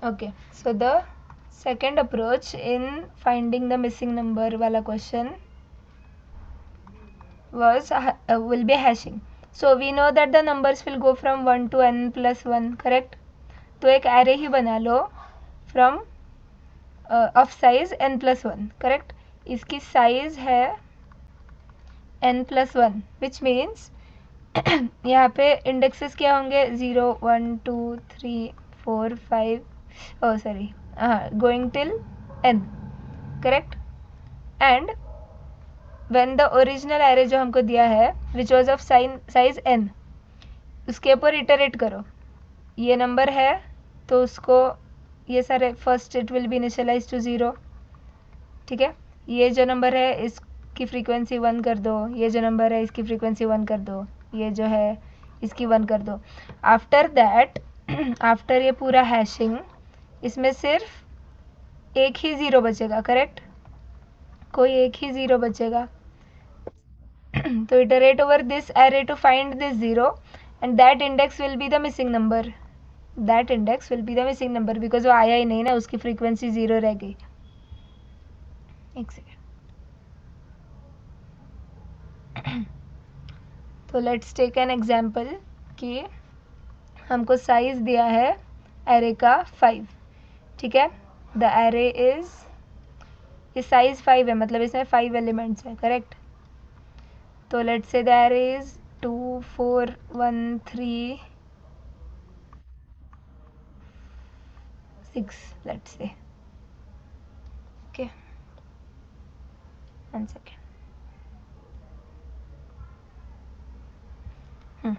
Okay, so the second approach in finding the missing number वाला question was will be hashing. So we know that the numbers will go from 1 to n plus 1, correct? तो एक array ही बना लो from of size n plus 1, correct? इसकी size है n plus 1, which means यहाँ पे indexes क्या होंगे 0 1 2 3 4 5 oh sorry going till n, correct? And when the original array जो हमको दिया है which was of size n, उसके ऊपर इटरेट करो. ये नंबर है तो उसको ये सारे first it will be initialise to 0, ठीक है? ये जो नंबर है इसकी फ्रीक्वेंसी 1 कर दो, ये जो नंबर है इसकी फ्रीक्वेंसी 1 कर दो, ये जो है इसकी 1 कर दो. आफ्टर दैट आफ्टर ये पूरा हैशिंग इसमें सिर्फ एक ही ज़ीरो बचेगा, करेक्ट? कोई एक ही ज़ीरो बचेगा. तो iterate over this array to find this zero and that index will be the missing number. That index will be the missing number because वो आया ही नहीं ना, उसकी फ्रीक्वेंसी 0 रह गई. एक सेकेंड. तो लेट्स टेक एन एग्जाम्पल कि हमको साइज दिया है एरे का 5, ठीक है? द एरे इज, ये साइज 5 है मतलब इसमें 5 एलिमेंट्स है, करेक्ट? तो लेट्स से the array is 2 4 1 3 6, let's say. Okay, 1 second.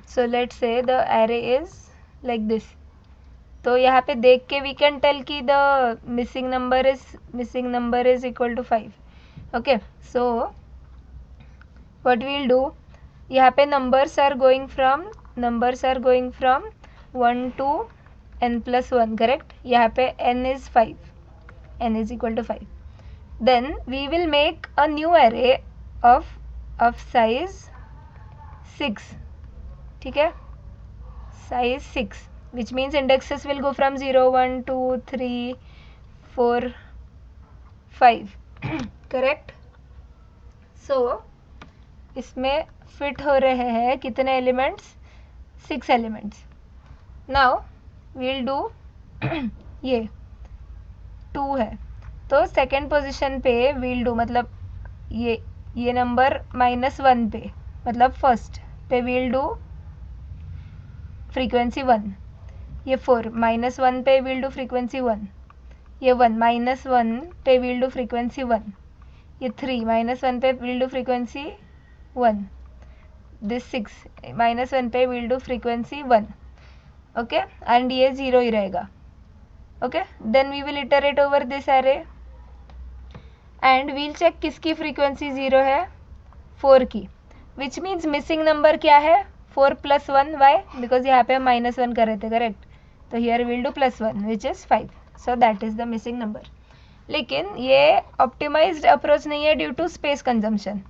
So let's say the array is like this. तो यहाँ पे देख के we can tell कि the missing number is equal to 5. Okay, so what we'll do, यहाँ पे numbers are going from 1 to n plus 1, correct? यहाँ पे n is 5, n is equal to 5. Then we will make a new array of size 6, ठीक है? size 6, which means indexes will go from 0 1 2 3 4 5, correct? So इसमें fit हो रहे हैं कितने elements? 6 elements. Now we'll do ये 2 है तो सेकेंड पोजीशन पे we'll do मतलब ये नंबर -1 पे मतलब फर्स्ट पे we'll do फ्रीक्वेंसी 1. ये 4 -1 पे विल डू फ्रीक्वेंसी 1. ये 1 -1 पे विल डू फ्रीक्वेंसी 1. ये 3 -1 पे विल डू फ्रीक्वेंसी 1. दिस 6 -1 पे will do frequency 1. Okay, and ये 0 ही रहेगा. Okay, then we will iterate over this array and we'll check किसकी फ्रीक्वेंसी 0 है? 4 की. विच मीन्स मिसिंग नंबर क्या है? 4 + 1. वाई? बिकॉज यहाँ पे हम -1 कर रहे थे, करेक्ट? तो here will do +1 which is 5. So that is the missing number. लेकिन ये ऑप्टिमाइज्ड अप्रोच नहीं है due to space consumption.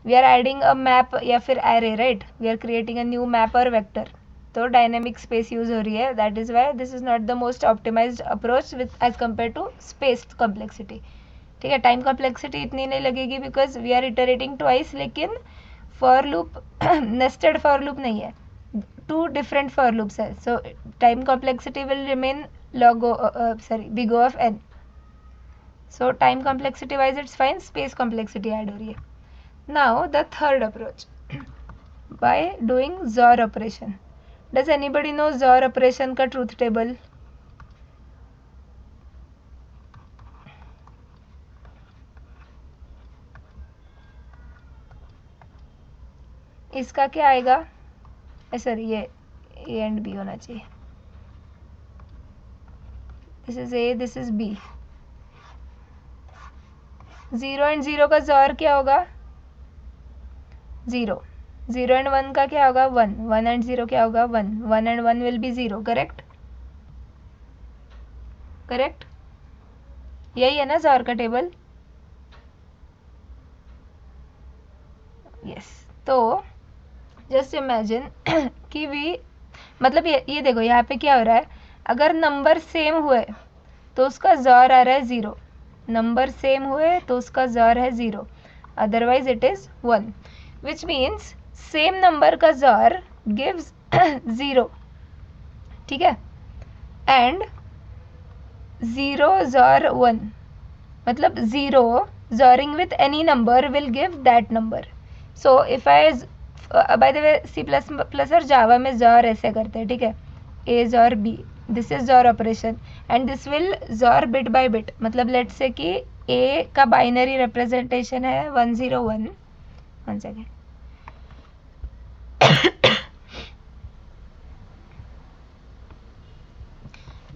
We are adding a map या फिर array, right? We are creating a new map और vector. तो dynamic space use हो रही है. That is why this is not the most optimised approach with as compare to space complexity. ठीक है, time complexity इतनी नहीं लगेगी because we are iterating twice. लेकिन for loop nested for loop नहीं है, 2 डिफरेंट फॉर लूप्स है. So time complexity will remain big O of n. So time complexity wise it's fine, space complexity add हो रही है. Now the third approach by doing ZOR operation. Does anybody know ZOR operation का truth table? इसका क्या आएगा? Sorry, ये A and B होना चाहिए. This is A, this is B. 0 and 0 का ZOR क्या होगा? 0. 0 एंड 1 का क्या होगा? 1. 1 एंड 0 क्या होगा? 1. 1 and 1 will be 0, correct? Correct, यही है ना ZOR का टेबल? यस. तो जस्ट इमेजिन कि वी मतलब ये देखो यहाँ पे क्या हो रहा है. अगर नंबर सेम हुए तो उसका ज़ॉर आ रहा है 0, नंबर सेम हुए तो उसका ज़ॉर है 0, otherwise it is 1, which means same number का ज़ॉर गिव्स 0, ठीक है, एंड 0 ज़ॉर 1, मतलब 0 xoring with any number will give that number. So if I by the way C plus plus और जावा में ज़ॉर ऐसे करते हैं, ठीक है, a xor b, this is xor operation and this will xor bit by bit. मतलब let's say कि ए का बाइनरी रिप्रेजेंटेशन है 101, one second,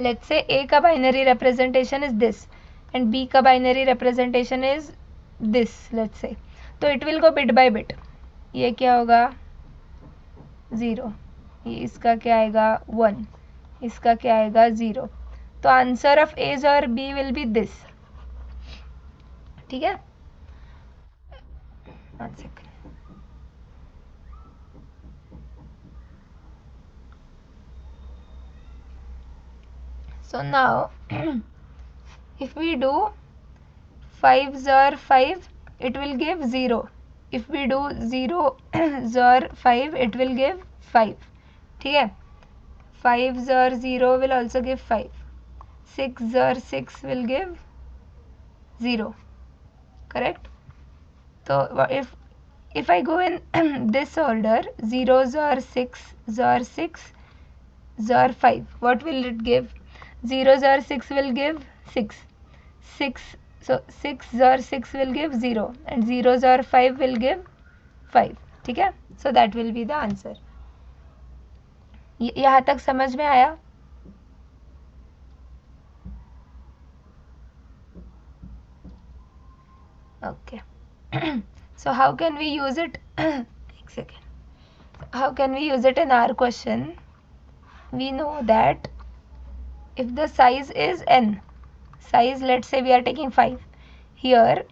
let's say a का binary representation is this and b का binary representation is this, let's say, तो it will go bit by bit. ये क्या होगा 0, ये इसका क्या आएगा 1, इसका क्या आएगा 0. तो आंसर ऑफ ए और बी विल बी दिस, ठीक है. One second, so now if we do 5 XOR 5 it will give 0, if we do 0 XOR 5 it will give 5, ठीक है. 5 XOR 0 will also give 5, 6 XOR 6 will give 0, correct. So if I go in this order, 0 XOR 6 XOR 6 XOR 5, what will it give? 0 XOR 6 will give 6, 6, so 6 XOR 6 will give 0 and 0 XOR 5 will give 5, ठीक है. So that will be the answer. यहाँ तक समझ में आया? Okay. So how can we use it? एक second. How can we use it in our question? We know that if the size is n, size, let's say we are taking 5, here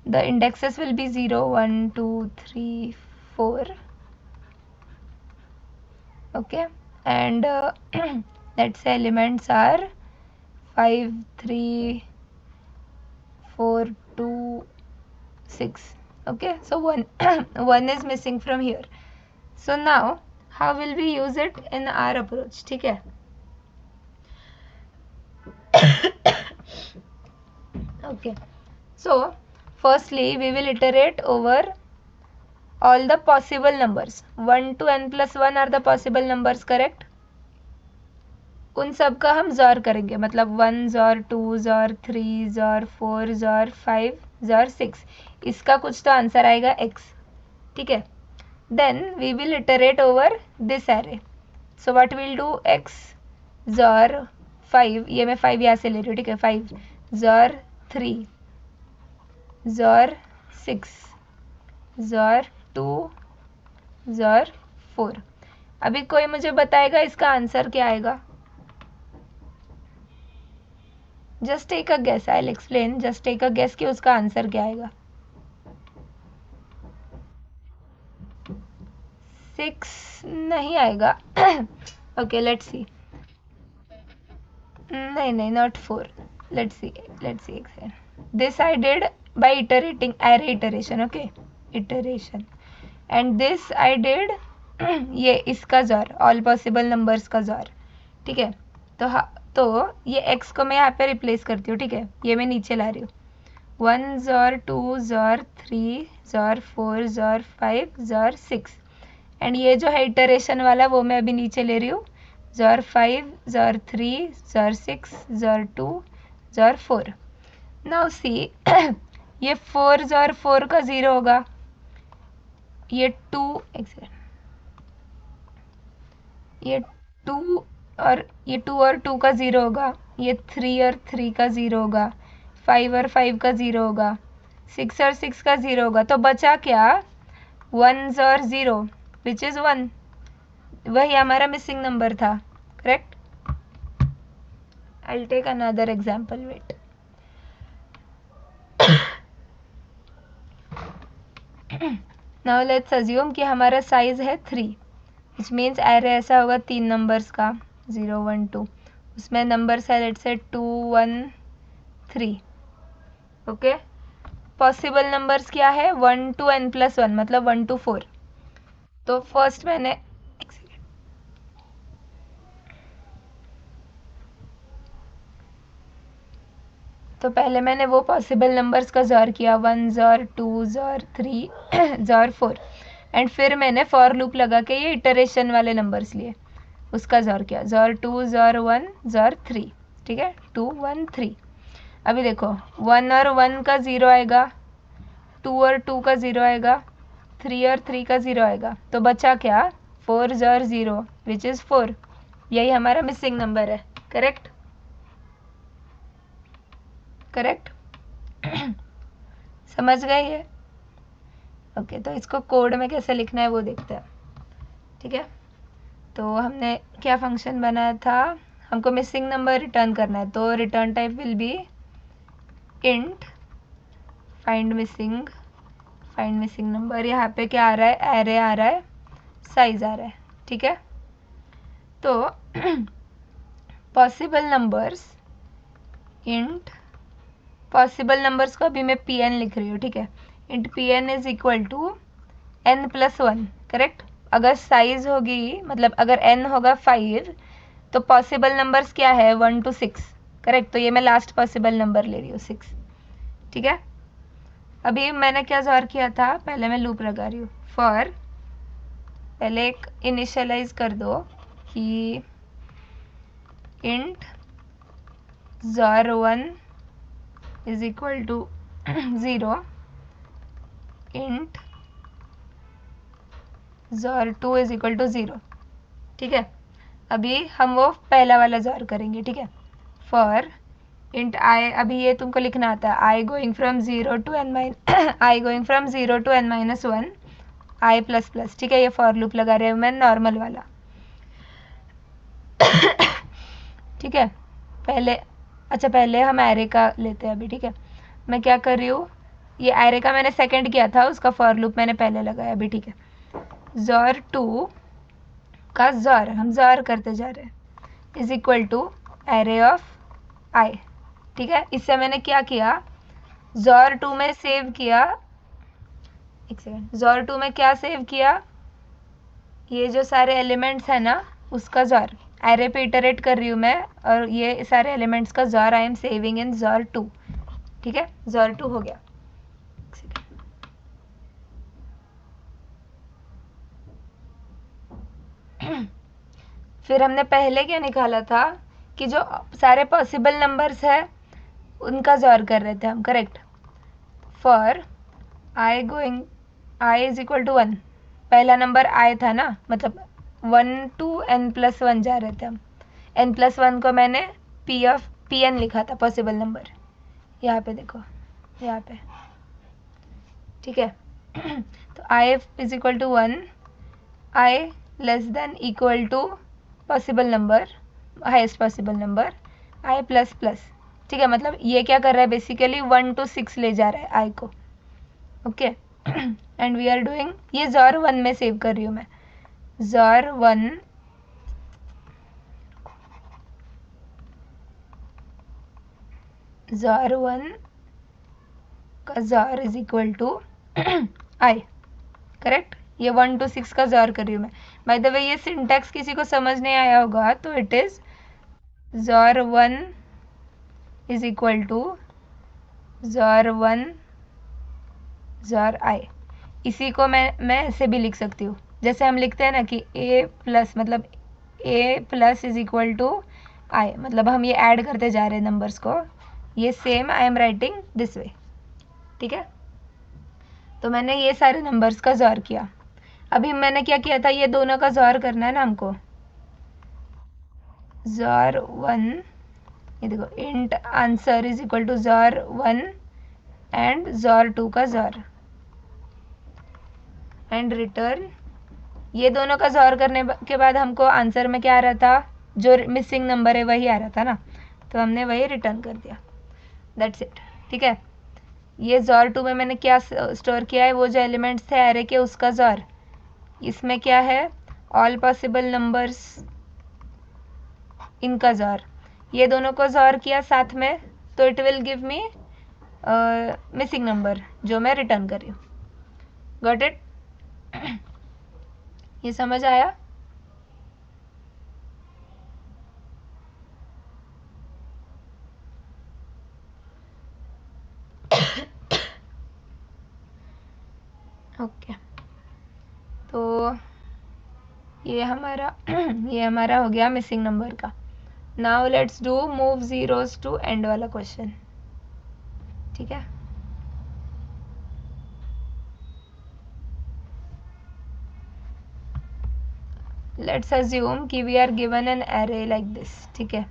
the indexes will be 0, 1, 2, 3, 4, okay, and let's say elements are 5, 3, 4, 2, 6, okay, so 1 1 is missing from here. So now how will we use it in our approach, ठीक है. Okay, so firstly we will iterate over all the possible numbers. 1 to n plus 1 are the possible numbers, correct. उन सब का हम ज़ॉर करेंगे, मतलब 1 ज़ॉर 2 ज़ॉर 3 ज़ॉर 4 ज़ॉर 5 ज़ॉर 6, इसका कुछ तो आंसर आएगा x, ठीक है. Then we will iterate over this array. So what will do, x XOR 5, ये मैं 5 यहाँ से ले रही हूँ, ठीक है, 5 ज़ॉर 3 ज़ॉर 6 ज़ॉर 2 ज़ॉर 4. अभी कोई मुझे बताएगा इसका आंसर क्या आएगा? Just take a guess, I will explain, just take a guess कि उसका आंसर क्या आएगा. 6 नहीं आएगा. ओके लेट्स सी, नहीं, not 4, let's see. This I did by iterating array iteration, okay, iteration, and this I did ये इसका ज़ॉर, all possible numbers का ज़ॉर, ठीक है. तो ये x को मैं यहाँ पे रिप्लेस करती हूँ, ठीक है, ये मैं नीचे ला रही हूँ. 1 ज़ॉर 2 ज़ॉर 3 ज़ॉर 4 ज़ॉर 5 ज़ॉर 6, एंड ये जो है इटरेशन वाला वो मैं अभी नीचे ले रही हूँ. ज़ॉर 5 ज़ॉर 3 ज़ॉर 6 ज़ॉर 2 ज़ॉर 4. नाउ सी ये 4 ज़ॉर 4 का 0 होगा, ये 2 ये 2 और 2 का 0 होगा, ये 3 और 3 का 0 होगा, 5 और 5 का 0 होगा, 6 और 6 का 0 होगा. तो बचा क्या, 1 और 0 विच इज़ 1, वही हमारा मिसिंग नंबर था, correct. I will take another example, wait. Now let's assume कि हमारा साइज है 3, विच मीन्स एरे ऐसा होगा 3 नंबर्स का, 0 1 2. उसमें नंबर्स है let's say 2 1 3। Okay, possible numbers क्या है 1 to n+1 मतलब 1 to 4। तो फर्स्ट मैंने तो पहले मैंने वो पॉसिबल नंबर्स का ज़ॉर किया 1 ज़ॉर 2 ज़ॉर 3 ज़ॉर 4 एंड फिर मैंने फॉर लूप लगा के ये इटरेशन वाले नंबर्स लिए, उसका ज़ॉर किया ज़ॉर 2 ज़ॉर 1 ज़ॉर 3। ठीक है, 2 1 3। अभी देखो 1 और 1 का 0 आएगा, 2 और 2 का 0 आएगा, 3 और 3 का 0 आएगा, तो बचा क्या 4 ज़ॉर 0 विच इज़ 4। यही हमारा मिसिंग नंबर है। करेक्ट करेक्ट समझ गए ये? ओके, तो इसको कोड में कैसे लिखना है वो देखते हैं। ठीक है, तो हमने क्या फंक्शन बनाया था, हमको मिसिंग नंबर रिटर्न करना है, तो return type will be int find missing number. यहाँ पे क्या आ रहा है, एरे आ रहा है, साइज आ रहा है। ठीक है, तो possible numbers int possible numbers को अभी मैं pn लिख रही हूँ। ठीक है, int pn is equal to n+1। Correct, अगर साइज होगी मतलब अगर n होगा 5 तो पॉसिबल नंबर्स क्या है 1 to 6। करेक्ट, तो ये मैं लास्ट पॉसिबल नंबर ले रही हूँ 6। ठीक है, अभी मैंने क्या ज़ॉर किया था, पहले मैं लूप लगा रही हूँ फॉर, पहले एक इनिशियलाइज कर दो कि int xor 1 is equal to 0, int xor 2 is equal to 0। ठीक है, अभी हम वो पहला वाला ज़ॉर करेंगे। ठीक है, फॉर इंट आई, अभी ये तुमको लिखना आता है I going from 0 to n-1 I plus plus. ठीक है, ये फॉर लूप लगा रहे हूँ मैं नॉर्मल वाला। ठीक है, पहले हम एरे का लेते हैं अभी। ठीक है, मैं क्या कर रही हूँ, ये एरे का मैंने सेकंड किया था, उसका फॉर लूप मैंने पहले लगाया अभी। ठीक है, ज़ॉर 2 का ज़ॉर हम ज़ॉर करते जा रहे हैं is equal to array of i. ठीक है, इससे मैंने क्या किया, ज़ॉर 2 में सेव किया, एक सेकेंड, ज़ॉर 2 में क्या सेव किया, ये जो सारे एलिमेंट्स हैं ना उसका ज़ॉर एरे पे इटरेट कर रही हूँ मैं, और ये सारे एलिमेंट्स का ज़ॉर आई एम सेविंग इन ज़ॉर 2। ठीक है, ज़ॉर 2 हो गया। फिर हमने पहले क्या निकाला था कि जो सारे पॉसिबल नंबर्स है उनका ज़ॉर कर रहे थे हम। Correct, for I is equal to 1, पहला नंबर आई था ना, मतलब 1 to n+1 जा रहे थे हम। n+1 को मैंने pn लिखा था पॉसिबल नंबर, यहाँ पे देखो, यहाँ पे। ठीक है, तो i is equal to 1, i less than equal to possible number, highest possible number i plus plus. ठीक है, मतलब ये क्या कर रहा है बेसिकली 1 to 6 ले जा रहा है आई को। Okay, and we are doing, ये ज़ॉर 1 में सेव कर रही हूँ मैं, ज़ॉर 1 का xor is equal to i. Correct, ये 1 to 6 का ज़ॉर कर रही हूँ मैं। बाय द वे ये सिंटैक्स किसी को समझ नहीं आया होगा तो it is xor 1 is equal to xor 1 xor i. इसी को मैं ऐसे भी लिख सकती हूँ, जैसे हम लिखते हैं ना कि a प्लस मतलब a plus is equal to i, मतलब हम ये ऐड करते जा रहे हैं नंबर्स को, ये same I am writing this way. ठीक है, तो मैंने ये सारे नंबर्स का ज़ॉर किया। अभी मैंने क्या किया था, ये दोनों का ज़ॉर करना है ना हमको, ज़ॉर 1, ये देखो int answer is equal to xor 1 and xor 2 का ज़ॉर एंड रिटर्न। ये दोनों का ज़ॉर करने के बाद हमको आंसर में क्या आ रहा था, जो मिसिंग नंबर है वही आ रहा था ना, तो हमने वही रिटर्न कर दिया, दैट्स इट। ठीक है, ये ज़ॉर 2 में मैंने क्या स्टोर किया है, वो जो एलिमेंट्स थे एरे के उसका ज़ॉर। इसमें क्या है, ऑल पॉसिबल नंबर्स इनका ज़ॉर। ये दोनों को जोर किया साथ में तो it will give me missing number जो मैं रिटर्न कर रही हूँ. Got it? ये समझ आया? ओके तो ये हमारा हो गया मिसिंग नंबर का. Now let's do move zeros to end वाला क्वेश्चन. ठीक है. लेट्स अज्यूम कि we are given an array like this. ठीक है.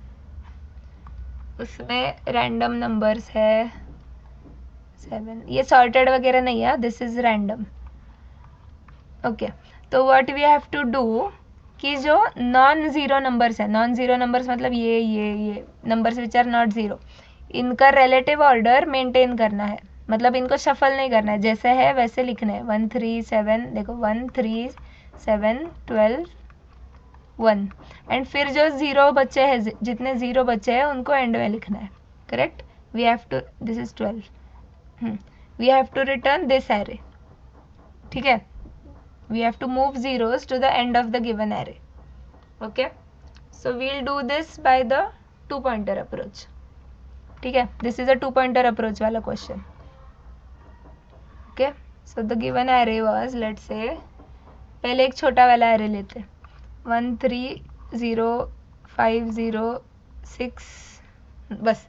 उसमें रैंडम नंबर्स है 7. ये सॉर्टेड वगैरह नहीं है, दिस इज रैंडम. ओके तो what we have to do कि जो नॉन ज़ीरो नंबर्स है, नॉन ज़ीरो नंबर्स मतलब ये numbers which are not zero, इनका रिलेटिव ऑर्डर मेंटेन करना है. मतलब इनको शफल नहीं करना है, जैसे है वैसे लिखना है. 1 3 7 देखो 1 3 7 12 1 एंड फिर जो ज़ीरो बच्चे हैं, जितने ज़ीरो बच्चे हैं उनको एंड में लिखना है. Correct? We have to, this is 12. We have to return this array. ठीक है. We have to move zeros to the end of the given array. Okay, so we'll do this by the 2-pointer approach. ठीक है. This is a 2-pointer approach वाला question. Okay, so the given array was, let's say पहले एक छोटा वाला array लेते. 1 3 0 5 0 6 बस.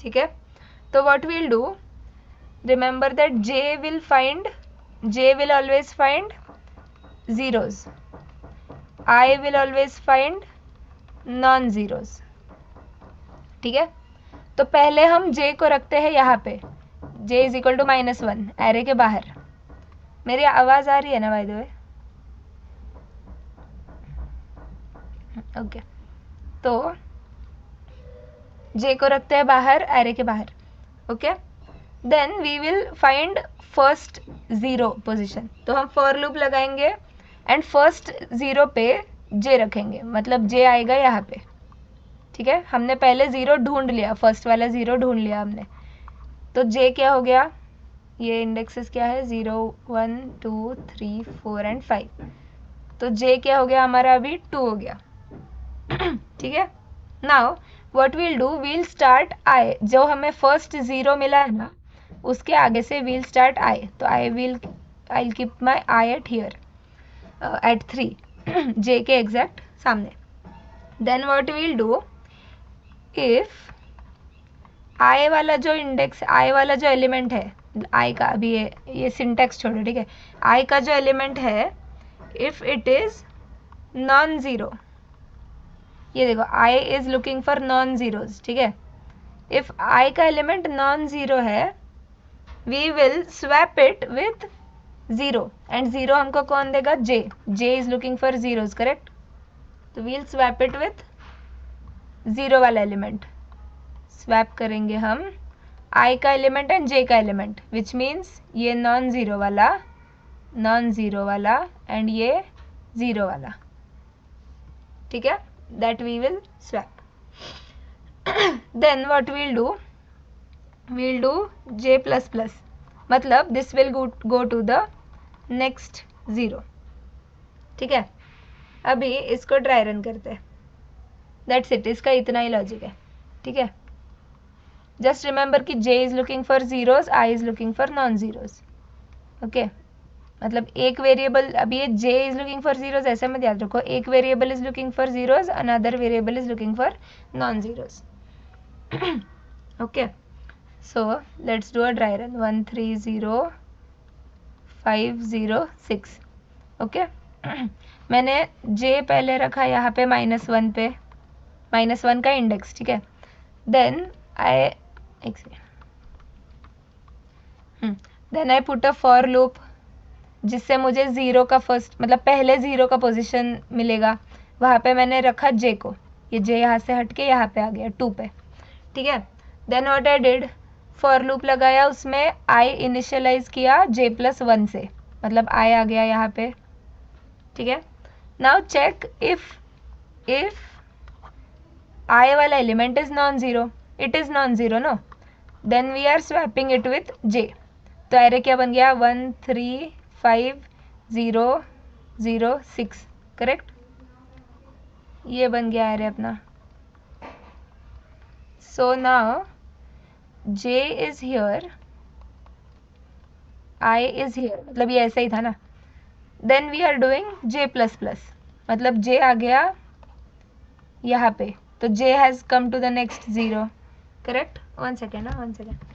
ठीक है. तो what we'll do, remember that J will always find zeros. I will always find non-zeros. ठीक है. तो पहले हम J को रखते हैं यहाँ पे. J is equal to -1 array के बाहर. मेरी आवाज़ आ रही है ना बाय द वे? ओके तो J को रखते हैं बाहर, एरे के बाहर. Okay then we will find first zero position. तो हम फॉर लूप लगाएंगे एंड फर्स्ट ज़ीरो पे J रखेंगे, मतलब J आएगा यहाँ पे. ठीक है. हमने पहले ज़ीरो ढूंढ लिया, फर्स्ट वाला ज़ीरो ढूंढ लिया हमने. तो J क्या हो गया? ये इंडेक्सेस क्या है? 0 1 2 3 4 एंड 5. तो J क्या हो गया हमारा? अभी 2 हो गया. ठीक है. Now what we'll do, we'll start I. जो हमें फर्स्ट ज़ीरो मिला है ना, उसके आगे से वील स्टार्ट I. तो I keep my I at here at 3 J के एग्जैक्ट सामने. Then what we'll do, if I वाला जो इंडेक्स, I वाला जो एलिमेंट है, I का अभी ये सिंटेक्स छोड़ो. ठीक है. I का जो एलिमेंट है, if it is non zero, ये देखो I is looking for non zeros. ठीक है. इफ I का एलिमेंट नॉन ज़ीरो है, we will swap it with zero. And zero हमको कौन देगा? J. J is looking for zeros. Correct. तो we'll swap it with zero वाला element. Swap करेंगे हम I का एलिमेंट एंड J का एलिमेंट, विच मीन्स ये नॉन ज़ीरो वाला एंड ये ज़ीरो वाला. ठीक है. That we will swap. Then what we'll do J plus plus, मतलब this will go to the next zero. ठीक है. अभी इसको ट्राई रन करते हैं. That's it. इसका इतना ही लॉजिक है. ठीक है. जस्ट रिमेंबर कि J is looking for zeros, I is looking for non zeros. Okay. मतलब एक वेरिएबल, अभी ये J is looking for zeros ऐसे मत याद रखो. एक variable is looking for zeros, another variable is looking for non zeros. Okay. So let's do a dry run. 1 3 0 5 0 6. Okay. मैंने J पहले रखा यहाँ पे -1 पे, -1 का इंडेक्स. ठीक है. Then I put a for loop जिससे मुझे ज़ीरो का फर्स्ट, मतलब पहले ज़ीरो का पोजीशन मिलेगा. वहाँ पे मैंने रखा J को. ये J यहाँ से हट के यहाँ पे आ गया 2 पे. ठीक है. Then what I did, for loop लगाया, उसमें I इनिशियलाइज किया J प्लस 1 से, मतलब I आ गया यहाँ पे. ठीक है. नाउ चेक इफ I वाला element is non-zero. It is non-zero, no? Then we are swapping it with j. तो array क्या बन गया 1 3 5 0 0 6 करेक्ट. ये बन गया array अपना. So now j is here, I is here. मतलब ये ऐसा ही था ना. Then we are doing j plus plus. मतलब j आ गया यहाँ पे. तो j has come to the next 0. Correct? 1 second, 1 second.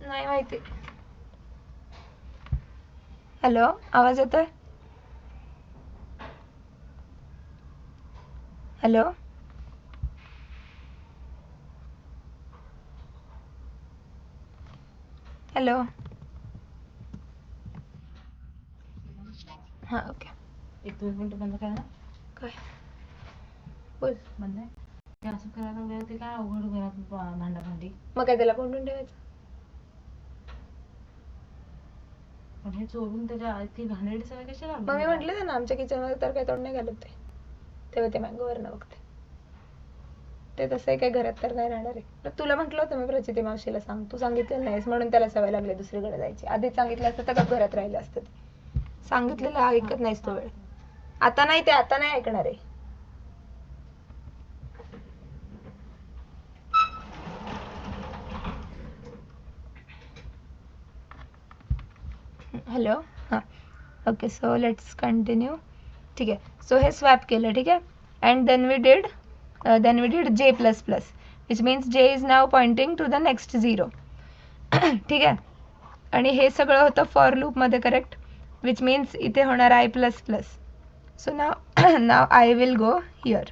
नाही माहिती. हॅलो, आवाज येतोय? Hello, hello. हां, ओके. एक 2 मिनिट बंद करा ना. काय बोल. बंद आहे ते असं करायला वेळ ते काय अवघड घरात भांडी. मग काय त्याला कोंडून ठेवायचं. पण हे चोरून त्याच्या ती घाणेरडी सवय कशी लागली. मग मी म्हटलं ना आमच्या किचनमध्ये तर काही तोड नाही घालत ते. तेव्हा ते मँगोवरनं बघते ते तसं काही घरात तर नाही राहणार आहे. तुला म्हटलं होतं मी प्रचिती मावशीला सांग, तू सांगितलं नाहीस म्हणून त्याला सवय लागली दुसरीकडे जायची. आधीच सांगितलं असतं तर घरात राहिलं असतं. सांगितलेलं ऐकत नाहीस तो वेळ. आता नाही ते आता नाही ऐकणार आहे. हॅलो. हां ओके सो लेट्स कंटिन्यू. ठीक आहे. सो हे स्वॅप केलं. ठीक आहे. And then we did J plus plus which means J is now pointing to the next 0. ठीक आहे. आणि हे सगळं होतं फॉर लूपमध्ये करेक्ट विच मीन्स इथे होणार i plus plus. So now I will go here.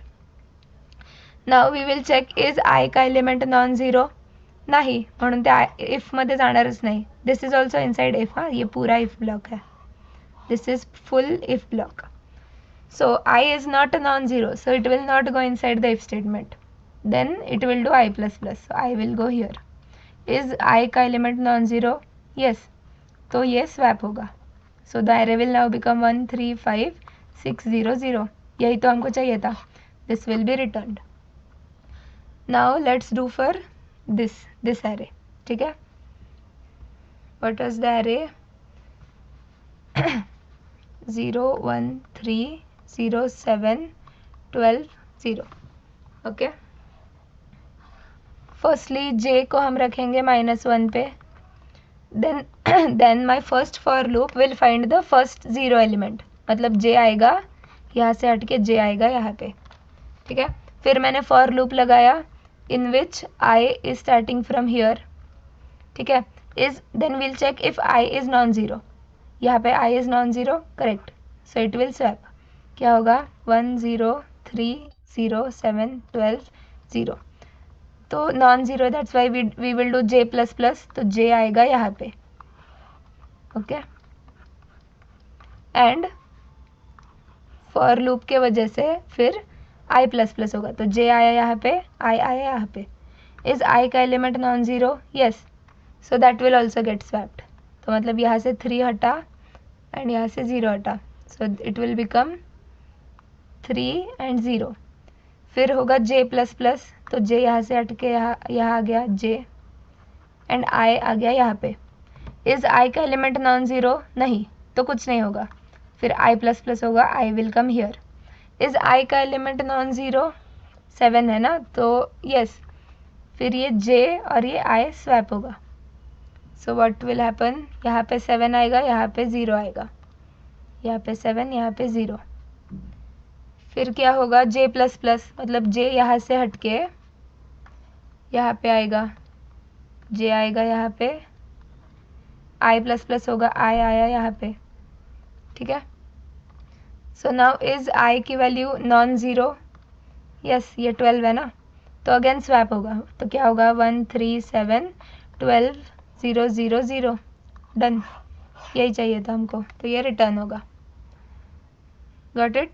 Now we will check is i का element non zero नाही म्हणून ते इफमध्ये जाणारच नाही. This is also inside if. हाँ ये पूरा इफ ब्लॉक है. This is full if block. So I is not non zero so it will not go inside the if statement. Then it will do I plus plus. So I will go here. Is I का element non zero yes तो ये swap होगा. So the array will now become 1 3 5 6 0 0. यही तो हमको चाहिए था. This will be returned. Now let's do for this array. ठीक है. what is the array? 0 1 3 0 7 12 0. Okay. Firstly j को हम रखेंगे -1 पे. Then my first for loop will find the first 0 element. मतलब j आएगा यहाँ से हट के j आएगा यहाँ पे. ठीक है. फिर मैंने फॉर लूप लगाया in which I is starting from here. ठीक है. is then we'll check if I is non zero. यहाँ पे I is non zero correct. so it will swap. क्या होगा 1 0 3 0 7 12 0. तो non zero that's why we will do j plus plus. तो j आएगा यहाँ पे. ओके. एंड फॉर लूप के वजह से फिर आई प्लस प्लस होगा. तो जे आया यहाँ पे आई आया यहाँ पे. इज आई का element non zero yes so that will also get swapped. तो मतलब यहाँ से 3 हटा एंड यहाँ से 0 हटा. सो इट विल बिकम 3 एंड 0. फिर होगा जे प्लस प्लस. तो जे यहाँ से हट के यहाँ आ गया जे एंड आई आ गया यहाँ पे. इज आई का एलिमेंट नॉन ज़ीरो नहीं तो कुछ नहीं होगा. फिर आई प्लस प्लस होगा I will come here. Is I का एलिमेंट नॉन ज़ीरो 7 है ना तो यस. फिर ये j और ये i स्वैप होगा. सो व्हाट विल हैपन यहाँ पे 7 आएगा यहाँ पे 0 आएगा. यहाँ पे 7 यहाँ पे 0. फिर क्या होगा j प्लस प्लस मतलब j यहाँ से हटके यहाँ पे आएगा. j आएगा यहाँ पे. i प्लस प्लस होगा i आया यहाँ पे. ठीक है. सो नाउ इज i की वैल्यू नॉन ज़ीरो यस ये 12 है ना तो अगेन स्वैप होगा. तो क्या होगा 1 3 7 12 0 0 0. डन. यही चाहिए था हमको. तो ये रिटर्न होगा. Got it.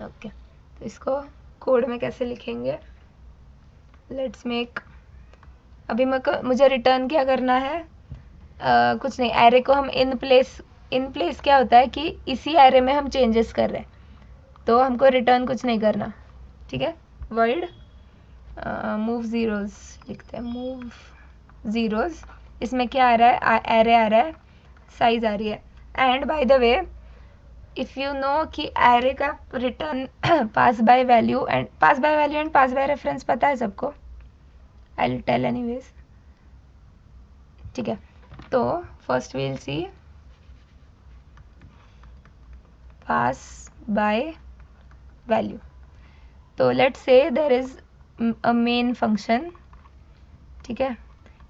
ओके. तो इसको कोड में कैसे लिखेंगे. Let's make. अभी मुझे रिटर्न क्या करना है. कुछ नहीं. एरे को हम इन प्लेस क्या होता है कि इसी एरे में हम चेंजेस कर रहे हैं तो हमको रिटर्न कुछ नहीं करना. ठीक है. वर्ड मूव ज़ीरोज़ लिखते हैं. Move zeros. इसमें क्या आ रहा है एरे आ रहा है साइज आ रही है. And by the way if you know कि एरे का return pass by value and pass by reference पता है सबको. I will tell anyways. ठीक है. तो first we will see pass by value. तो let's say there is a main function. ठीक है.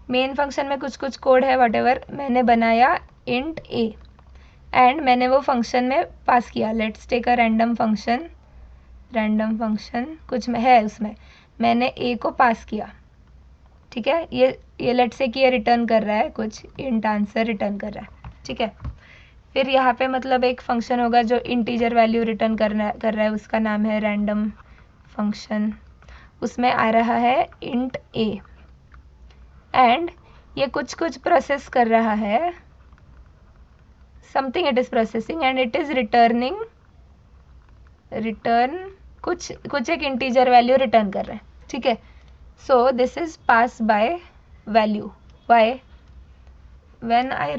मेन फंक्शन में कुछ कोड है व्हाटएवर. मैंने बनाया इंट a एंड मैंने वो फंक्शन में पास किया. Let's take a random function. कुछ में है उसमें मैंने a को पास किया. ठीक है। ये लेट से कि ये रिटर्न कर रहा है कुछ इंट आंसर रिटर्न कर रहा है, ठीक है। फिर यहाँ पे मतलब एक फंक्शन होगा जो इंटीजर वैल्यू रिटर्न कर रहा है, उसका नाम है रैंडम फंक्शन। उसमें आ रहा है इंट ए एंड ये कुछ प्रोसेस कर रहा है, something it is processing and it is return कुछ एक इंटीजर वैल्यू रिटर्न कर रहा है, ठीक है। So this is pass by value. Why? When I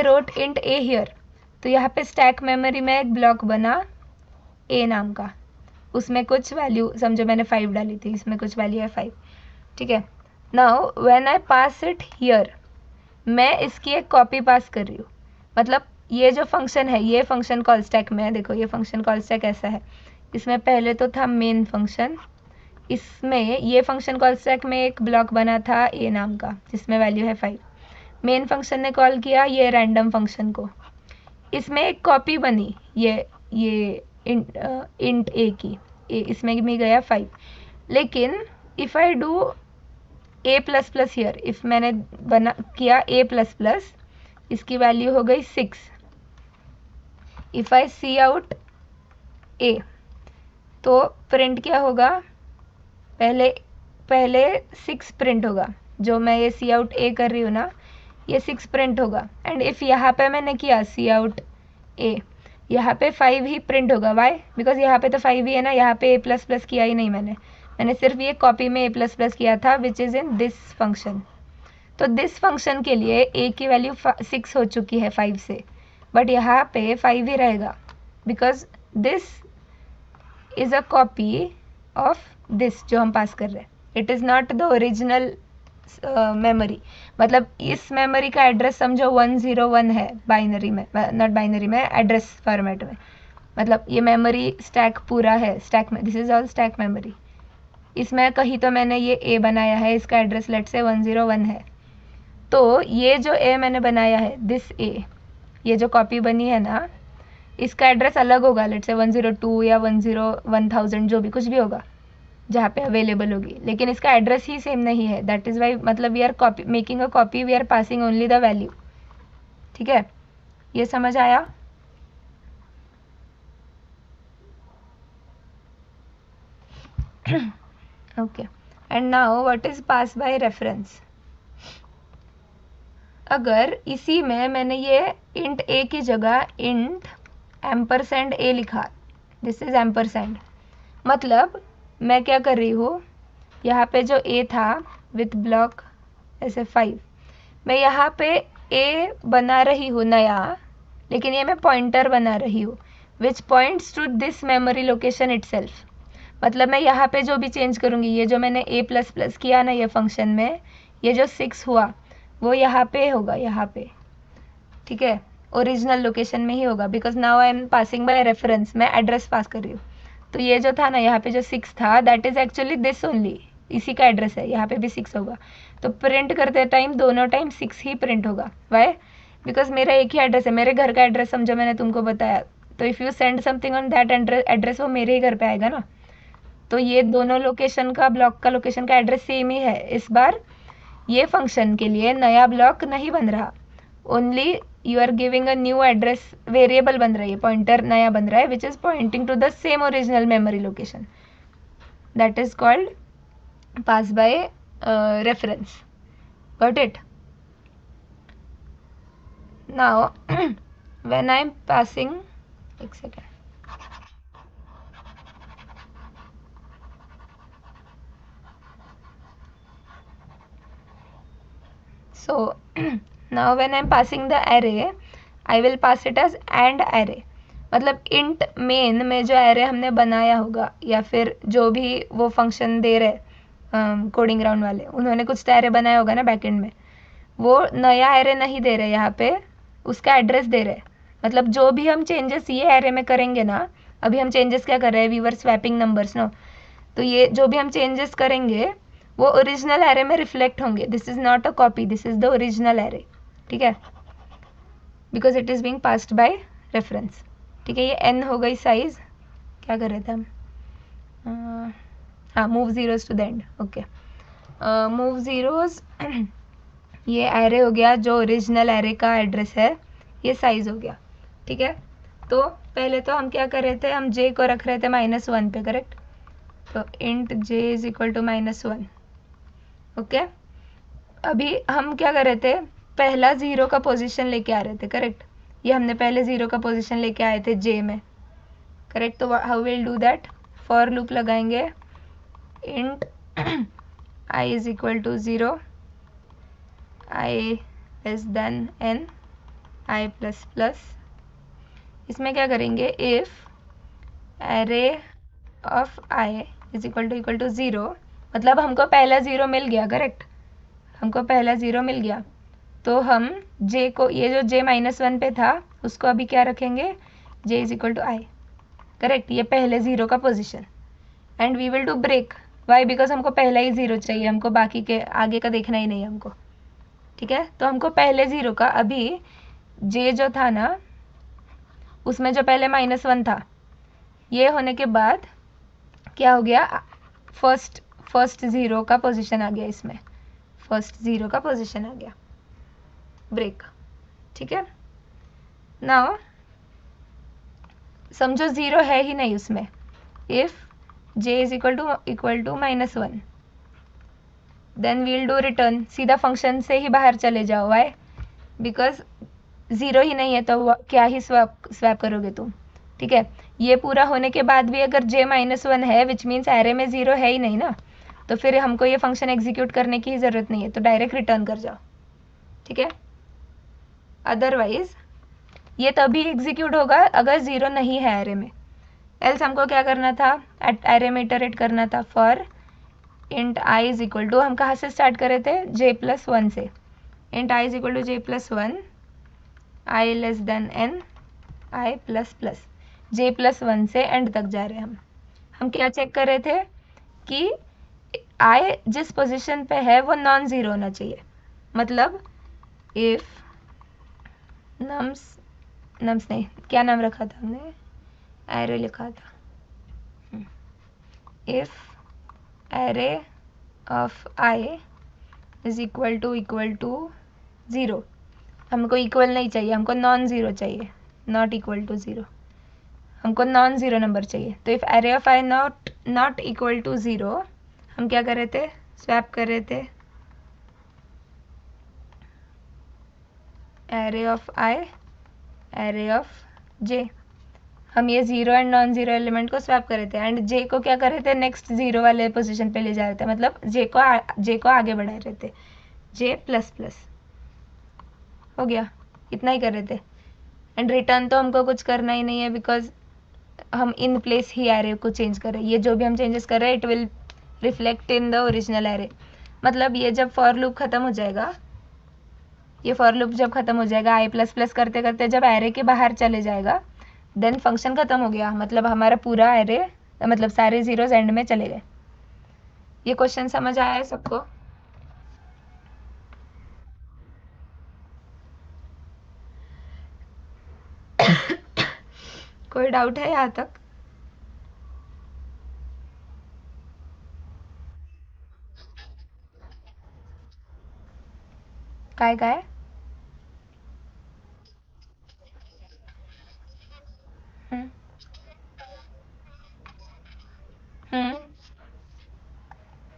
wrote int a here, तो यहाँ पे स्टैक मेमोरी में एक ब्लॉक बना ए नाम का, उसमें कुछ वैल्यू, समझो मैंने 5 डाली थी, इसमें कुछ वैल्यू है 5, ठीक है। Now when I pass it here, मैं इसकी एक कॉपी पास कर रही हूँ। मतलब ये जो फंक्शन है, ये फंक्शन कॉल स्टैक में है, देखो ये फंक्शन कॉल स्टैक ऐसा है। इसमें पहले तो था मेन फंक्शन, इसमें ये फंक्शन कॉल स्टैक में एक ब्लॉक बना था ए नाम का जिसमें वैल्यू है 5। मेन फंक्शन ने कॉल किया ये रैंडम फंक्शन को, इसमें एक कॉपी बनी ये इंट ए की, इसमें भी गया 5। लेकिन if I do a plus plus here, if मैंने किया ए प्लस प्लस, इसकी वैल्यू हो गई 6। इफ़ आई सी आउट ए, तो प्रिंट क्या होगा, पहले 6 प्रिंट होगा, जो मैं ये सी आउट ए कर रही हूँ ना, ये 6 प्रिंट होगा। एंड इफ़ यहाँ पे मैंने किया सी आउट ए, यहाँ पे 5 ही प्रिंट होगा। वाई? बिकॉज यहाँ पे तो 5 ही है ना, यहाँ पे ए प्लस प्लस किया ही नहीं मैंने सिर्फ ये कॉपी में ए प्लस प्लस किया था which is in this function. तो दिस फंक्शन के लिए ए की वैल्यू 6 हो चुकी है 5 से, बट यहाँ पे 5 ही रहेगा because this is a copy of this जो हम पास कर रहे हैं। It is not the original memory. मतलब इस मेमोरी का एड्रेस समझो 101 है बाइनरी में, नॉट बाइनरी में, एड्रेस फॉर्मेट में। मतलब ये मेमोरी स्टैक पूरा है, स्टैक में, this is all stack memory. इसमें कहीं तो मैंने ये ए बनाया है, इसका एड्रेस लेट से 101 है। तो ये जो ए मैंने बनाया है, दिस ए, ये जो कॉपी बनी है ना, इसका एड्रेस अलग होगा, लेट से 102 या 101000 जो भी कुछ भी होगा जहाँ पे अवेलेबल होगी, लेकिन इसका एड्रेस ही सेम नहीं है। दैट इज़ वाई, मतलब we are copy making a copy, we are passing only the value, ठीक है। ये समझ आया? Okay, and now what is pass by reference. अगर इसी में मैंने ये इंट ए की जगह इंट एम्परसेंड ए लिखा, दिस इज एम्परसेंड, मतलब मैं क्या कर रही हूँ, यहाँ पे जो ए था विथ ब्लॉक ऐसे 5, मैं यहाँ पे ए बना रही हूँ नया, लेकिन ये मैं पॉइंटर बना रही हूँ which points to this memory location itself. मतलब मैं यहाँ पे जो भी चेंज करूँगी, ये जो मैंने ए प्लस प्लस किया ना ये फंक्शन में, ये जो 6 हुआ वो यहाँ पे होगा, यहाँ पे, ठीक है, ओरिजिनल लोकेशन में ही होगा। Because now I am passing by reference, मैं एड्रेस पास कर रही हूँ। तो ये जो था ना यहाँ पे जो 6 था, that is actually this only, इसी का एड्रेस है, यहाँ पे भी 6 होगा। तो प्रिंट करते टाइम दोनों टाइम 6 ही प्रिंट होगा। वाई? बिकॉज मेरा एक ही एड्रेस है, मेरे घर का एड्रेस समझो मैंने तुमको बताया, तो if you send something on that address, वो मेरे ही घर पे आएगा ना। तो ये दोनों लोकेशन का, ब्लॉक का लोकेशन का एड्रेस सेम ही है। इस बार ये फंक्शन के लिए नया ब्लॉक नहीं बन रहा, only you are giving a new address, variable बन रही है, पॉइंटर नया बन रहा है which is pointing to the same original memory location. That is called pass by reference. Got it? Now when I am passing, एक second, so now when I am passing the array, I will pass it as and array। मतलब int main में जो array हमने बनाया होगा, या फिर जो भी वो फंक्शन दे रहे कोडिंग ग्राउंड वाले, उन्होंने कुछ तो array बनाया होगा ना बैकएंड में, वो नया array नहीं दे रहे, यहाँ पे उसका एड्रेस दे रहे। मतलब जो भी हम चेंजेस ये array में करेंगे ना, अभी हम चेंजेस क्या कर रहे हैं, we were swapping numbers no, तो ये जो भी हम चेंजेस करेंगे वो ओरिजिनल एरे में रिफ्लेक्ट होंगे। This is not a copy, this is the original array, ठीक है, because it is being passed by reference, ठीक है। ये n हो गई साइज, क्या कर रहे थे हम, हाँ, move zeros to the end, okay. Move zeros ये एरे हो गया जो ओरिजिनल एरे का एड्रेस है, ये साइज़ हो गया, ठीक है। तो पहले तो हम क्या कर रहे थे, हम जे को रख रहे थे -1 पे, करेक्ट। तो int j is equal to -1, okay. अभी हम क्या कर रहे थे, पहला ज़ीरो का पोजीशन लेके आ रहे थे, करेक्ट। ये हमने पहले ज़ीरो का पोजीशन लेके आए थे जे में, करेक्ट। तो how will do that, for loop लगाएंगे int i is equal to 0, i less than n, i plus plus. इसमें क्या करेंगे, if array of i is equal to 0, मतलब हमको पहला ज़ीरो मिल गया, करेक्ट। हमको पहला ज़ीरो मिल गया, तो हम j को, ये जो j -1 पे था उसको अभी क्या रखेंगे, j is equal to i, correct. ये पहले ज़ीरो का position, and we will do break, why, because हमको पहला ही ज़ीरो चाहिए, हमको बाकी के आगे का देखना ही नहीं हमको, ठीक है। तो हमको पहले ज़ीरो का, अभी j जो था ना उसमें जो पहले -1 था, ये होने के बाद क्या हो गया, फर्स्ट ज़ीरो का पोजीशन आ गया, इसमें फर्स्ट ज़ीरो का पोजीशन आ गया, ब्रेक, ठीक है। नाउ समझो ज़ीरो है ही नहीं उसमें, if j is equal to -1, then we'll do return, सीधा फंक्शन से ही बाहर चले जाओ, वाई, बिकॉज ज़ीरो ही नहीं है तो क्या ही स्वैप करोगे तुम, ठीक है। ये पूरा होने के बाद भी अगर j -1 है, विच मीन्स एरे में ज़ीरो है ही नहीं ना, तो फिर हमको ये फंक्शन एग्जीक्यूट करने की ज़रूरत नहीं है, तो डायरेक्ट रिटर्न कर जाओ, ठीक है। अदरवाइज ये तभी एग्जीक्यूट होगा अगर ज़ीरो नहीं है एरे में, एल्स हमको क्या करना था, एरे में इटरेट करना था for int i is equal to, हम कहाँ से स्टार्ट करे थे, j+1 से, int i is equal to j+1, i less than n, i plus plus, j+1 से एंड तक जा रहे हैं हम क्या चेक कर रहे थे कि i जिस पोजीशन पे है वो नॉन ज़ीरो होना चाहिए, मतलब इफ नम्स नहीं, क्या नाम रखा था हमने, एरे लिखा था, if array of i is equal to 0, हमको इक्वल नहीं चाहिए, हमको नॉन ज़ीरो चाहिए, नॉट इक्वल टू 0, हमको नॉन ज़ीरो नंबर चाहिए। तो if array of i not equal to 0, हम क्या कर रहे थे, स्वैप कर रहे थे array of i, array of j, हम ये zero and non zero element को स्वैप कर रहे थे, एंड जे को क्या कर रहे थे, नेक्स्ट ज़ीरो वाले पोजीशन पे ले जा रहे थे, मतलब जे को आगे बढ़ा रहे थे, j++, हो गया, इतना ही कर रहे थे। एंड रिटर्न तो हमको कुछ करना ही नहीं है, बिकॉज हम इन प्लेस ही एरे को चेंज कर रहे हैं, ये जो भी हम चेंजेस कर रहे हैं it will reflect in the original array, मतलब ये जब फॉर लूप ख़त्म हो जाएगा, ये फॉर लूप जब ख़त्म हो जाएगा, i++ करते करते जब एरे के बाहर चले जाएगा, देन फंक्शन ख़त्म हो गया, मतलब हमारा पूरा एरे, मतलब सारे ज़ीरोज़ एंड में चले गए। ये क्वेश्चन समझ आया है सबको? कोई डाउट है यहाँ तक? काय हम्म हम्म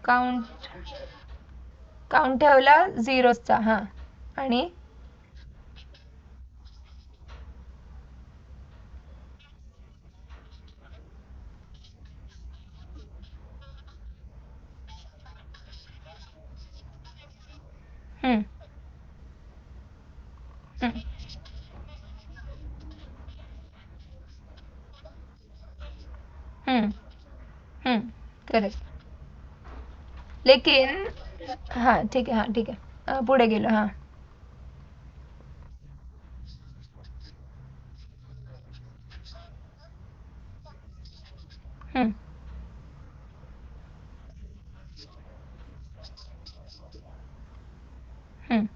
काउंट ठेवला झिरोजचा, हां, आणि हम्म हम्म हम्म करेक्ट, लेकिन हां ठीक आहे, हां ठीक आहे, पुढे गेलो, हां. Hmm hmm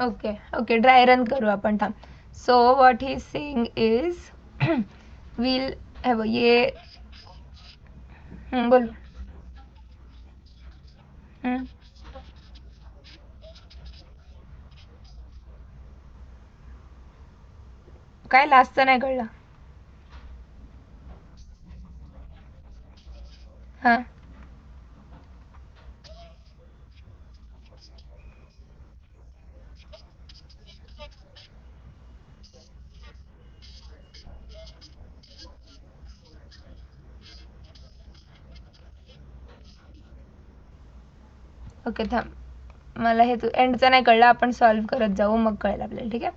okay okay, dry run करू आपण, थांब. So what he saying is will हे ये बोल. काय लास्टचं नाही कळलं. हां ओके, थांब. मला हे तू एंडचं नाही कळलं, आपण सॉल्व करत जाऊ, मग कळेल आपल्याला. ठीक आहे.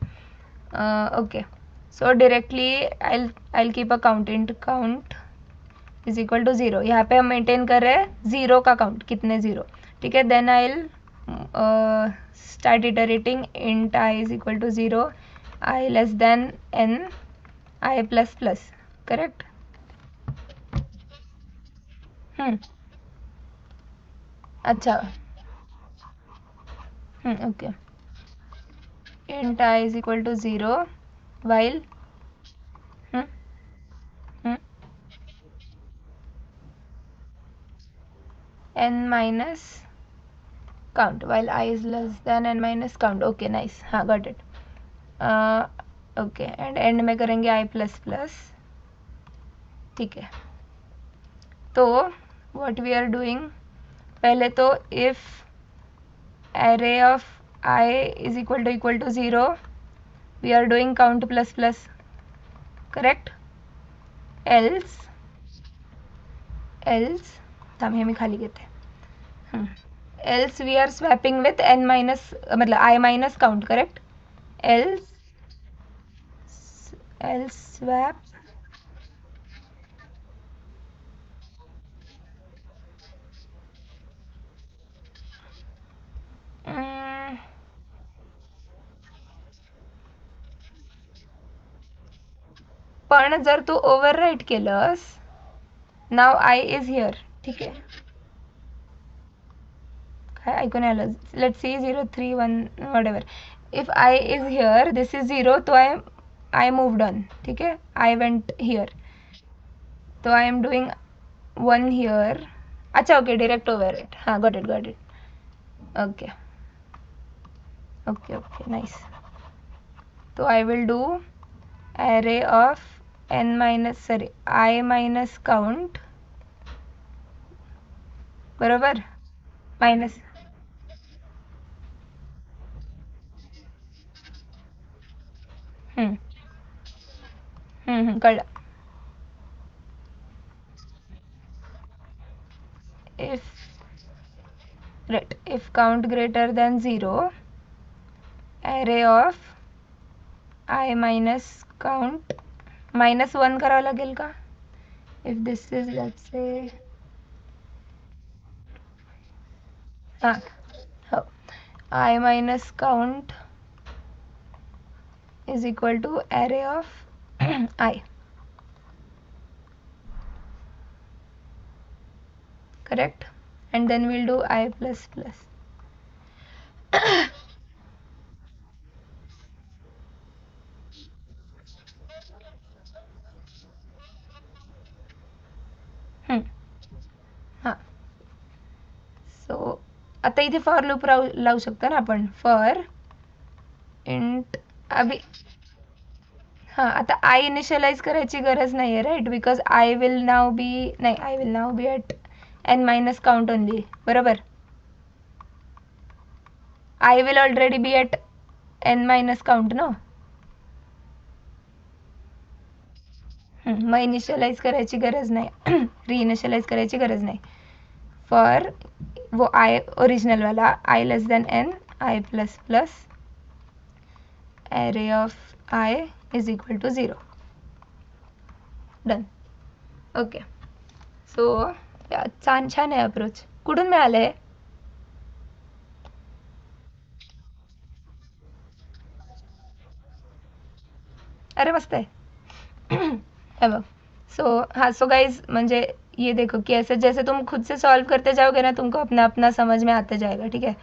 Okay, so directly I keep a count. Int count is equal to 0. यहाँ पे हम मेंटेन कर रहे हैं 0 का काउंट, कितने 0. ठीक है, then I start iterating. Int i is equal to 0, i less than n, i plus plus. Correct. अच्छा. Okay. int I is equal to 0 while n minus count, while I is less than n minus count. Okay, nice. हाँ, got it. Okay, and and में करेंगे I plus plus. ठीक है, तो what we are doing, पहले तो if array of I is equal to 0, we are doing count plus plus. Correct. else थांब, हे मी खाली घेते. else we are swapping with n minus मतलब I minus count. Correct. else swap पण जर तू overwrite केलंस, नाव आय इज हिअर. ठीक आहे, काय ऐकून आलं. Let see 0 3 1 what ever. If I is here, this is 0, तो आय मूव्ड ऑन. ठीक आहे, आय वेंट हिअर, तो आई एम डूइंग 1 हिअर. अच्छा, ओके, डायरेक्ट ओव्हरराईट. हां, got it. Okay okay okay, nice. तो I will do array of n minus I minus count, बरोबर. Minus कळलं. if count greater than 0, array of I minus count -1 करावं लागेल का. if this is, let's say, हो, I minus count is equal to array of I. Correct. And then we'll do I plus plus. हां, सो आता इथे for loop लावू शकतो ना आपण. फॉर इंट अभी हां, आता आय इनिशियलाइज करायची गरज नाही आहे, right. Because I will now be at n minus count only. बरोबर. I will already be at n minus count no. मग इनिशियलाइज करायची गरज नाही, रीइनिशियलाइज करायची गरज नाही. फॉर वो आय ओरिजिनल वाला, i less than n, i plus plus, array of i is equal to 0. Done. Okay, so छान आहे अप्रोच. कुठून मिळालं आहे. अरे मस्त है. अब सो गाइज, म्हणजे ये देखो कि ऐसे जैसे तुम खुद से सॉल्व करते जाओगे ना, तुमको अपना अपना समझ में आता जाएगा. ठीक है,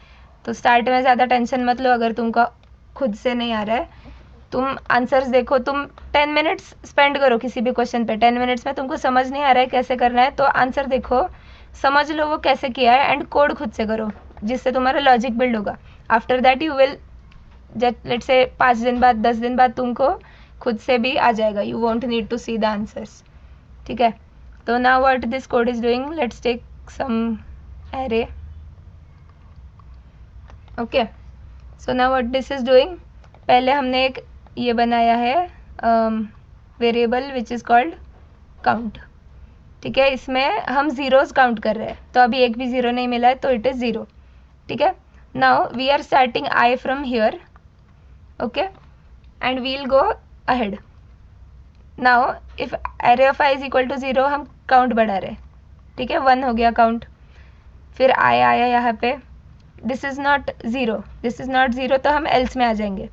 तो स्टार्ट में ज़्यादा टेंशन मत लो. अगर तुमको खुद से नहीं आ रहा है, तुम आंसर्स देखो, तुम 10 मिनट्स स्पेंड करो किसी भी क्वेश्चन पे, 10 मिनट्स में तुमको समझ नहीं आ रहा है कैसे करना है, तो आंसर देखो, समझ लो वो कैसे किया है, एंड कोड खुद से करो, जिससे तुम्हारा लॉजिक बिल्ड होगा. After that you will, let's say 5 दिन बाद, 10 दिन बाद तुमको खुद से भी आ जाएगा. You won't need to see the answers. ठीक है. तो now what this code is doing, let's take some array. Okay, so now what this is doing, पहले हमने एक ये बनाया है variable which is called count. ठीक है, इसमें हम ज़ीरोज़ काउंट कर रहे हैं, तो अभी एक भी ज़ीरो नहीं मिला है, तो इट इज़ ज़ीरो. ठीक है. Now we are starting i from here. Okay, and we'll go ahead. Now if array of i is equal to zero, हम काउंट बढ़ा रहे हैं. ठीक है, 1 हो गया काउंट. फिर आई आया यहाँ पे, this is not zero, this is not zero, तो हम एल्स में आ जाएंगे.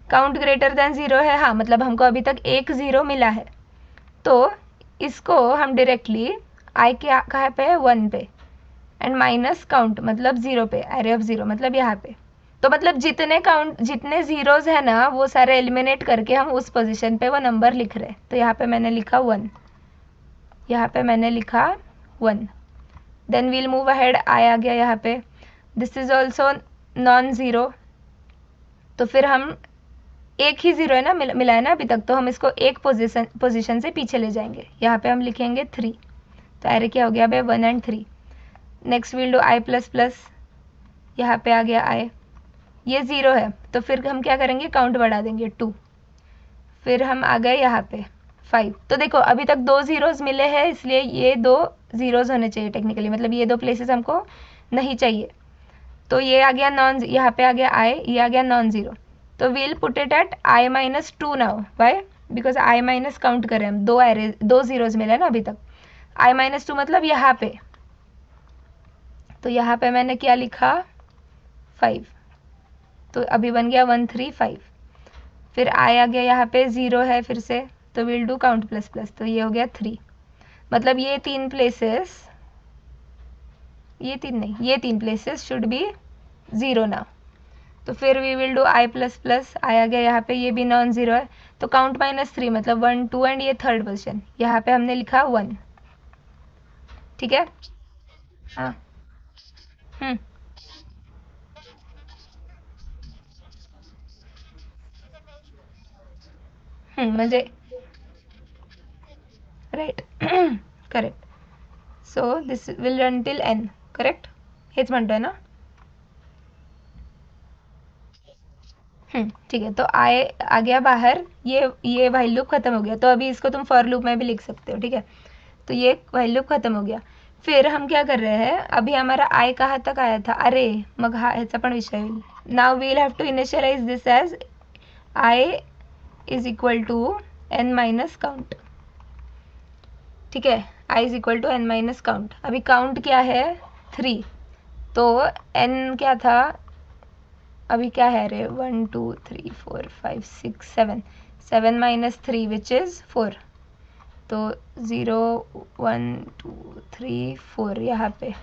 काउंट ग्रेटर देन ज़ीरो है, हाँ, मतलब हमको अभी तक एक ज़ीरो मिला है, तो इसको हम डायरेक्टली आई के कहाँ पे है, 1 पे, एंड माइनस काउंट मतलब ज़ीरो पे, एरे ऑफ ज़ीरो मतलब यहाँ पे. तो मतलब जितने ज़ीरोज़ है ना, वो सारे एलिमिनेट करके हम उस पोजीशन पे वो नंबर लिख रहे हैं. तो यहाँ पे मैंने लिखा 1, यहाँ पे मैंने लिखा 1. देन वील मूव अहेड, आई आ गया यहाँ पे, this is also non zero, तो फिर हम एक ही ज़ीरो है ना, मिला है ना अभी तक, तो हम इसको एक पोजीशन से पीछे ले जाएंगे. यहाँ पे हम लिखेंगे 3, तो एरे क्या हो गया भाई, 1 and 3. Next we'll do I plus plus, यहाँ पे आ गया आई, ये ज़ीरो है, तो फिर हम क्या करेंगे, काउंट बढ़ा देंगे 2. फिर हम आ गए यहाँ पे 5. तो देखो अभी तक 2 ज़ीरोज़ मिले हैं, इसलिए ये 2 ज़ीरोज़ होने चाहिए टेक्निकली, मतलब ये 2 प्लेसेस हमको नहीं चाहिए. तो ये आ गया नॉन, यहाँ पे आ गया आई, ये आ गया नॉन ज़ीरो. तो we'll put it at i minus 2 now. Why? Because i minus count करें हम, 2 ज़ीरोज़ मिले ना अभी तक. आई माइनस 2 मतलब यहाँ पे, तो यहाँ पे मैंने क्या लिखा, 5. तो अभी बन गया 1 3 5. फिर आई आ गया यहाँ पे, 0 है फिर से, तो we'll do count plus plus, तो ये हो गया 3. मतलब ये 3 प्लेसेस, ये 3 नहीं, ये 3 places should be zero now. तो फिर we will do I plus plus, आया गया यहाँ पे, ये भी नॉन ज़ीरो है, तो काउंट माइनस 3 मतलब 1 2, एंड ये थर्ड पोजिशन, यहाँ पे हमने लिखा 1. ठीक है. हाँ. म्हणजे right. Correct. So this will run till n. Correct, हेच म्हणतोय ना. ठीक है. तो आए आ गया बाहर, ये व्हाइल लूप खत्म हो गया, तो अभी इसको तुम फॉर लूप में भी लिख सकते हो. ठीक है, तो ये व्हाइल लूप खत्म हो गया. फिर हम क्या कर रहे हैं, अभी हमारा आई कहाँ तक आया था, अरे मग हा ह्याचा पण विषय होईल. Now will have to initialize this as i is equal to n minus count. ठीक है, i is equal to n minus count. अभी काउंट क्या है, 3, तो n क्या था, अभी क्या है रे, 1 2 3 4 5 6 7, 7 माइनस 3 विच इज़ 4. तो 0 1 2 3 4 यहाँ पे.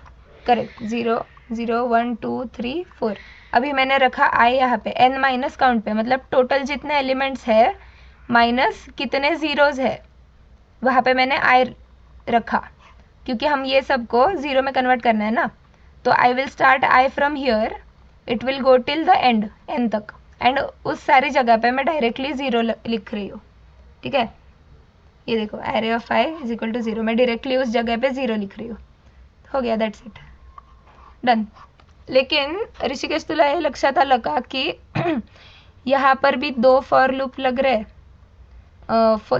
करेक्ट, 0 0 1 2 3 4. अभी मैंने रखा आई यहाँ पे n माइनस काउंट पे, मतलब टोटल जितने एलिमेंट्स है माइनस कितने ज़ीरोज़ है, वहाँ पे मैंने आई रखा, क्योंकि हम ये सबको ज़ीरो में कन्वर्ट करना है ना. तो I will start i from here, it will go till the end, n तक, एंड उस सारी जगह पे मैं डायरेक्टली ज़ीरो लिख रही हूँ. ठीक है, ये देखो, array of i is equal to 0, मैं डायरेक्टली उस जगह पे 0 लिख रही हूँ. हो गया, दैट्स इट, डन. लेकिन ऋषिकेश तुला हे लक्षात आलं का कि यहाँ पर भी 2 फॉर लूप लग रहे.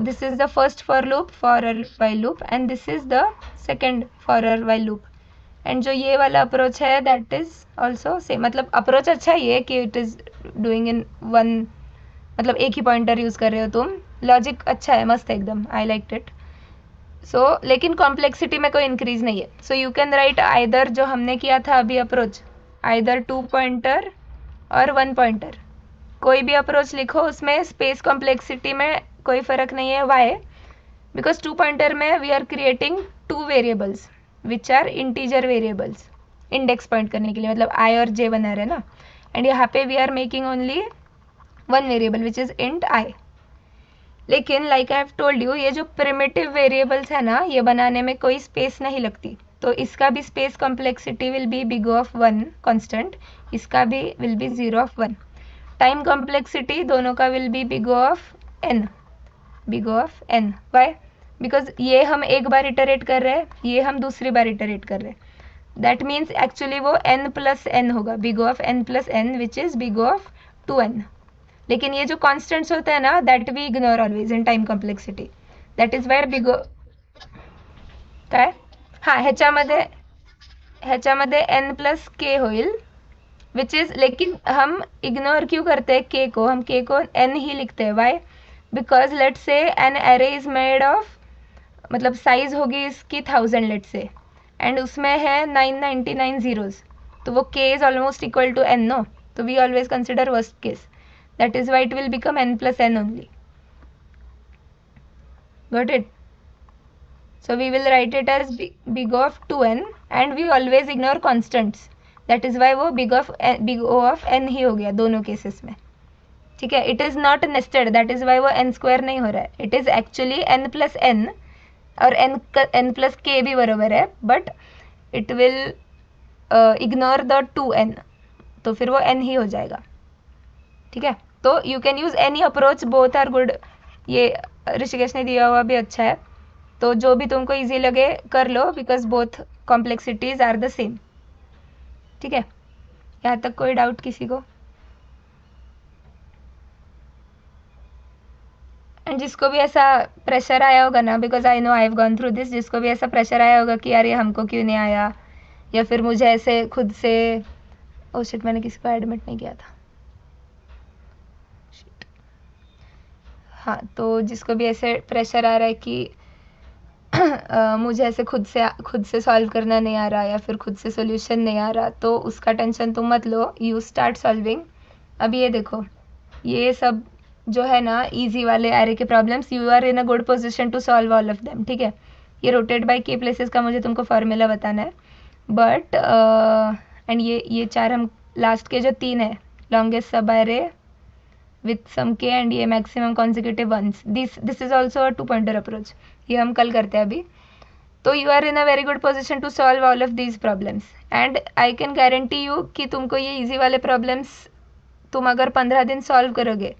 This is the first for loop, for while loop, and this is the second for while loop. And जो ये वाला अप्रोच है दैट इज ऑल्सो सेम. मतलब अप्रोच अच्छा ही है कि it is doing in one, मतलब एक ही पॉइंटर यूज़ कर रहे हो तुम. लॉजिक अच्छा है, मस्त है एकदम, आई लाइक इट. सो लेकिन कॉम्प्लेक्सिटी में कोई इंक्रीज नहीं है. So you can write either, जो हमने किया था अभी अप्रोच, आइदर 2 पॉइंटर और 1 पॉइंटर. कोई भी अप्रोच लिखो, उसमें स्पेस कॉम्प्लेक्सिटी में कोई फ़र्क नहीं है. वाई? बिकॉज 2 पॉइंटर में we are creating 2 variables which are integer variables, index point करने के लिए, मतलब आई और जे बना रहे ना. एंड यहाँ पे we are making only one variable which is int i. लेकिन like I have told you, ये जो प्रिमिटिव वेरिएबल्स है ना, ये बनाने में कोई स्पेस नहीं लगती, तो इसका भी space complexity will be big of 1 constant, इसका भी will be 0 of 1। Time complexity दोनों का will be big of n, big of n। Why? Because ये हम एक बार इटरेट कर रहे हैं, ये हम दूसरी बार इटरेट कर रहे हैं, दैट मीन्स एक्चुअली वो n प्लस n होगा, big of n plus n which is big of 2n। लेकिन ये जो कॉन्स्टेंट्स होते हैं ना, that we ignore always in time complexity, that is where big काय हां ह्याच्यामध्ये n प्लस k होईल विच इज़, लेकिन हम इग्नोर क्यों करते हैं k को, हम k को n ही लिखते हैं। वाई? बिकॉज लेट से an array is made of, मतलब साइज होगी इसकी 1000 लेट से, एंड उसमें है 999 zeros, तो वो k is almost equal to n, no, तो we always consider worst case, that is why it will become n plus n only. Got it? So we will write it as big of 2n, and we always ignore constants, that is why वो big O of n ही हो गया दोनों cases में। ठीक है, it is not nested, that is Y वो n square नहीं हो रहा है, it is actually n plus n, और n प्लस k भी बराबर है, but it will ignore the 2n, तो फिर वो n ही हो जाएगा। ठीक है, तो you can use any approach, both are good. ये ऋषिकेश ने दिया हुआ भी अच्छा है, तो जो भी तुमको इजी लगे कर लो, because both complexities are the same. ठीक है, यहाँ तक कोई डाउट किसी को? एंड जिसको भी ऐसा प्रेशर आया होगा ना, because I know I have gone through this, जिसको भी ऐसा प्रेशर आया होगा कि यार ये हमको क्यों नहीं आया, या फिर मुझे ऐसे खुद से, ओ शिट मैंने किसी को एडमिट नहीं किया था, हाँ, तो जिसको भी ऐसे प्रेशर आ रहा है कि मुझे ऐसे खुद से सॉल्व करना नहीं आ रहा, या फिर खुद से सॉल्यूशन नहीं आ रहा, तो उसका टेंशन तुम मत लो, यू स्टार्ट सॉल्विंग। अब ये देखो, ये सब जो है ना इजी वाले एरे के problems, you are in a good position to solve all of them. ठीक है, ये रोटेट बाय के प्लेसेस का मुझे तुमको फॉर्मूला बताना है, बट एंड ये चार हम लास्ट के जो 3 है, लॉन्गेस्ट सब array with some k and ये maximum consecutive ones, this is also a 2-pointer approach, ये हम कल करते हैं अभी। तो you are in a very good position to solve all of these problems, and I can guarantee you कि तुमको ये easy वाले problems तुम अगर 15 दिन solve करोगे,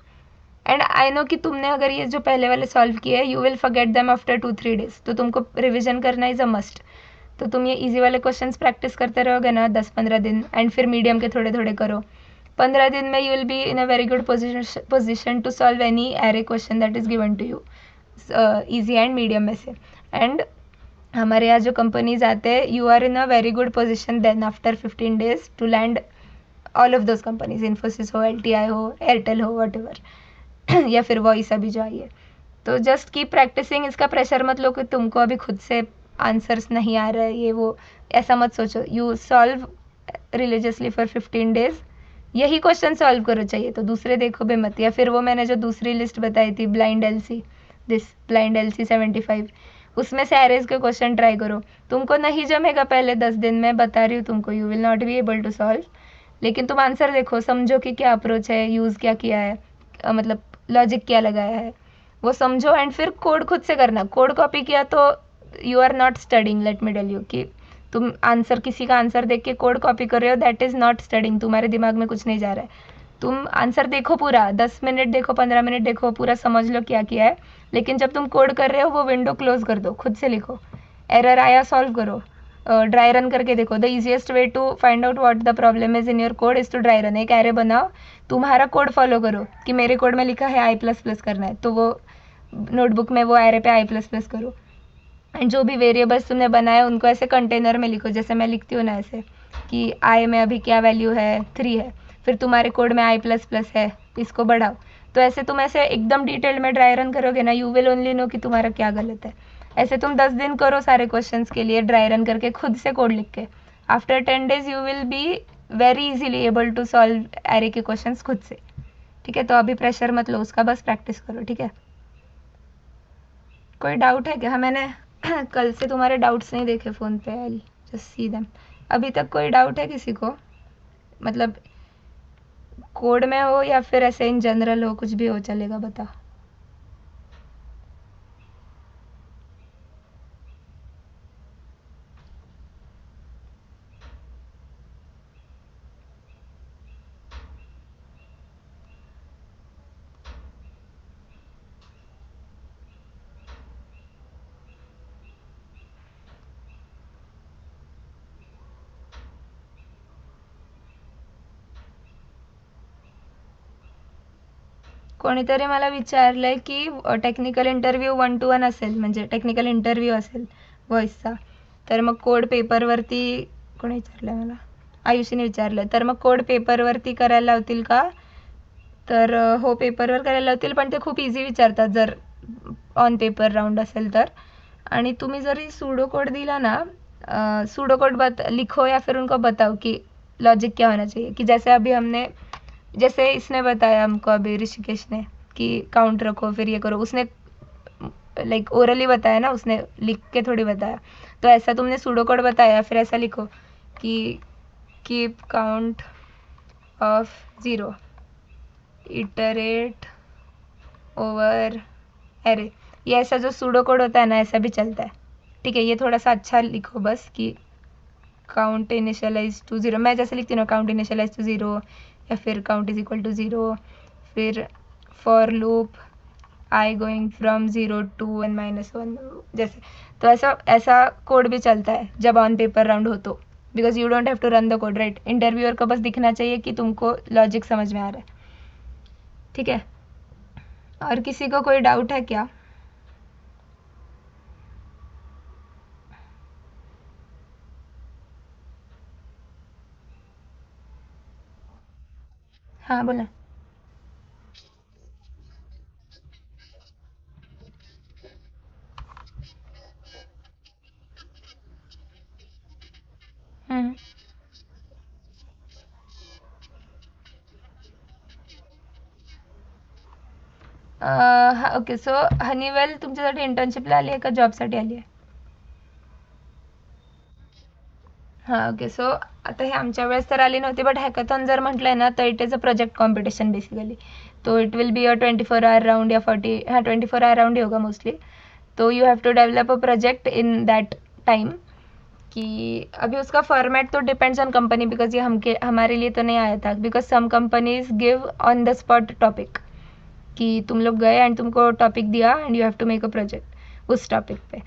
and I know कि तुमने अगर ये जो पहले वाले solve किए you will forget them after 2-3 days, तो तुमको revision करना is a must। तो तुम ये easy वाले questions practice करते रहोगे ना 10-15 दिन, and फिर medium के थोड़े थोड़े करो, 15 दिन में you will be in a very good position to solve any array question that is given to you, easy and medium में से। and हमारे यहाँ जो companies आते हैं, you are in a very good position then after 15 days to land all of those companies, Infosys हो, LTI हो, Airtel हो, whatever या फिर वॉइस अभी जो आई है। तो just keep practicing, इसका प्रेशर मत लो कि तुमको अभी खुद से आंसर्स नहीं आ रहे, ये वो ऐसा मत सोचो, you solve religiously for 15 days, यही क्वेश्चन सॉल्व करो चाहिए तो दूसरे देखो भी मत। या फिर वो मैंने जो दूसरी लिस्ट बताई थी ब्लाइंड एलसी, ब्लाइंड एलसी 75, उसमें से एरेज के क्वेश्चन ट्राई करो। तुमको नहीं जमेगा पहले 10 दिन में, बता रही हूँ तुमको, you will not be able to solve, लेकिन तुम आंसर देखो, समझो कि क्या अप्रोच है, यूज़ क्या किया है, मतलब लॉजिक क्या लगाया है, वो समझो, एंड फिर कोड खुद से करना। कोड कॉपी किया तो you are not studying, let me tell you, कि तुम आंसर, किसी का आंसर देख के कोड कॉपी कर रहे हो, दैट इज़ नॉट स्टडिंग, तुम्हारे दिमाग में कुछ नहीं जा रहा है। तुम आंसर देखो पूरा, 10 मिनट देखो, 15 मिनट देखो, पूरा समझ लो क्या किया है, लेकिन जब तुम कोड कर रहे हो वो विंडो क्लोज कर दो, खुद से लिखो, एरर आया सॉल्व करो, ड्राई रन करके देखो। The easiest way to find out what the problem is in your code is to dry run. एक एरे बनाओ, तुम्हारा कोड फॉलो करो कि मेरे कोड में लिखा है i++ करना है, तो वो नोटबुक में वो एरे पे i++ करो, एंड जो भी वेरिएबल्स तुमने बनाए उनको ऐसे कंटेनर में लिखो, जैसे मैं लिखती हूँ ना ऐसे कि i में अभी क्या वैल्यू है, 3 है, फिर तुम्हारे कोड में i++ है, इसको बढ़ाओ। तो ऐसे तुम ऐसे एकदम डिटेल्ड में ड्राई रन करोगे ना, यू विल ओनली नो कि तुम्हारा क्या गलत है। ऐसे तुम 10 दिन करो सारे क्वेश्चंस के लिए ड्राई रन करके, खुद से कोड लिख के। After 10 days you will be very easily able to solve array के क्वेश्चंस खुद से। ठीक है, तो अभी प्रेशर मत लो उसका, बस प्रैक्टिस करो। ठीक है, कोई डाउट है क्या? मैंने कल से तुम्हारे डाउट्स नहीं देखे फ़ोन पे, आई जस्ट सी देम। अभी तक कोई डाउट है किसी को? मतलब कोड में हो या फिर ऐसे इन जनरल हो, कुछ भी हो चलेगा, बता। कोणीतरी मला विचारलंय की टेक्निकल इंटरव्ह्यू 1 to 1 असेल, म्हणजे टेक्निकल इंटरव्ह्यू असेल व्हॉइसचा, तर मग कोड पेपरवरती, कोणी विचारलं मला, आयुषीने विचारलं, तर मग कोड पेपरवरती करायला लावतील का? तर हो, पेपरवर करायला लावतील, पण ते खूप इझी विचारतात जर ऑन पेपर राउंड असेल तर. आणि तुम्ही जरी सूडो कोड दिला ना, सूडो कोड लिखो या फिर उनको बताओ कि लॉजिक क्या होना चाहिए, कि जैसे अभी हमने, जैसे इसने बताया हमको अभी ऋषिकेश ने कि काउंट रखो फिर ये करो, उसने लाइक ओरली बताया ना, उसने लिख के थोड़ी बताया। तो ऐसा तुमने सूडो कोड बताया, फिर ऐसा लिखो कि keep count of 0, iterate over array, ये ऐसा जो सूडो कोड होता है ना, ऐसा भी चलता है। ठीक है, ये थोड़ा सा अच्छा लिखो बस कि काउंट इनिशियलाइज टू 0, मैं जैसे लिखती हूँ ना, काउंट इनिशियलाइज टू 0 या फिर काउंट इज इक्वल टू 0, फिर for loop I going from 0 to n-1 जैसे। तो ऐसा ऐसा कोड भी चलता है जब ऑन पेपर राउंड हो तो, because you don't have to run the code, right. Interviewer को बस दिखना चाहिए कि तुमको लॉजिक समझ में आ रहा है। ठीक है, और किसी को कोई डाउट है क्या? हाँ बोला। हम्म। हा, ओके, सो हनीवेल तुमच्यासाठी इंटर्नशिपला आली आहे का जॉबसाठी आली आहे? हां, ओके, सो आता हे आमच्या वेळेस तर आली नव्हती, बट हॅकॅथॉन जर म्हटलंय ना, तर it is a project competition basically. तो it will be a 24 hour round या 40, हाँ 24 आवर राउंड ही होगा मोस्टली। तो you have to develop a project in that time. कि अभी उसका फॉर्मेट तो डिपेंड्स ऑन कंपनी, बिकॉज ये हमारे लिए तो नहीं आया था, because some companies give on the spot topic, कि तुम लोग गए एंड तुमको टॉपिक दिया and you have to make a project उस टॉपिक पे।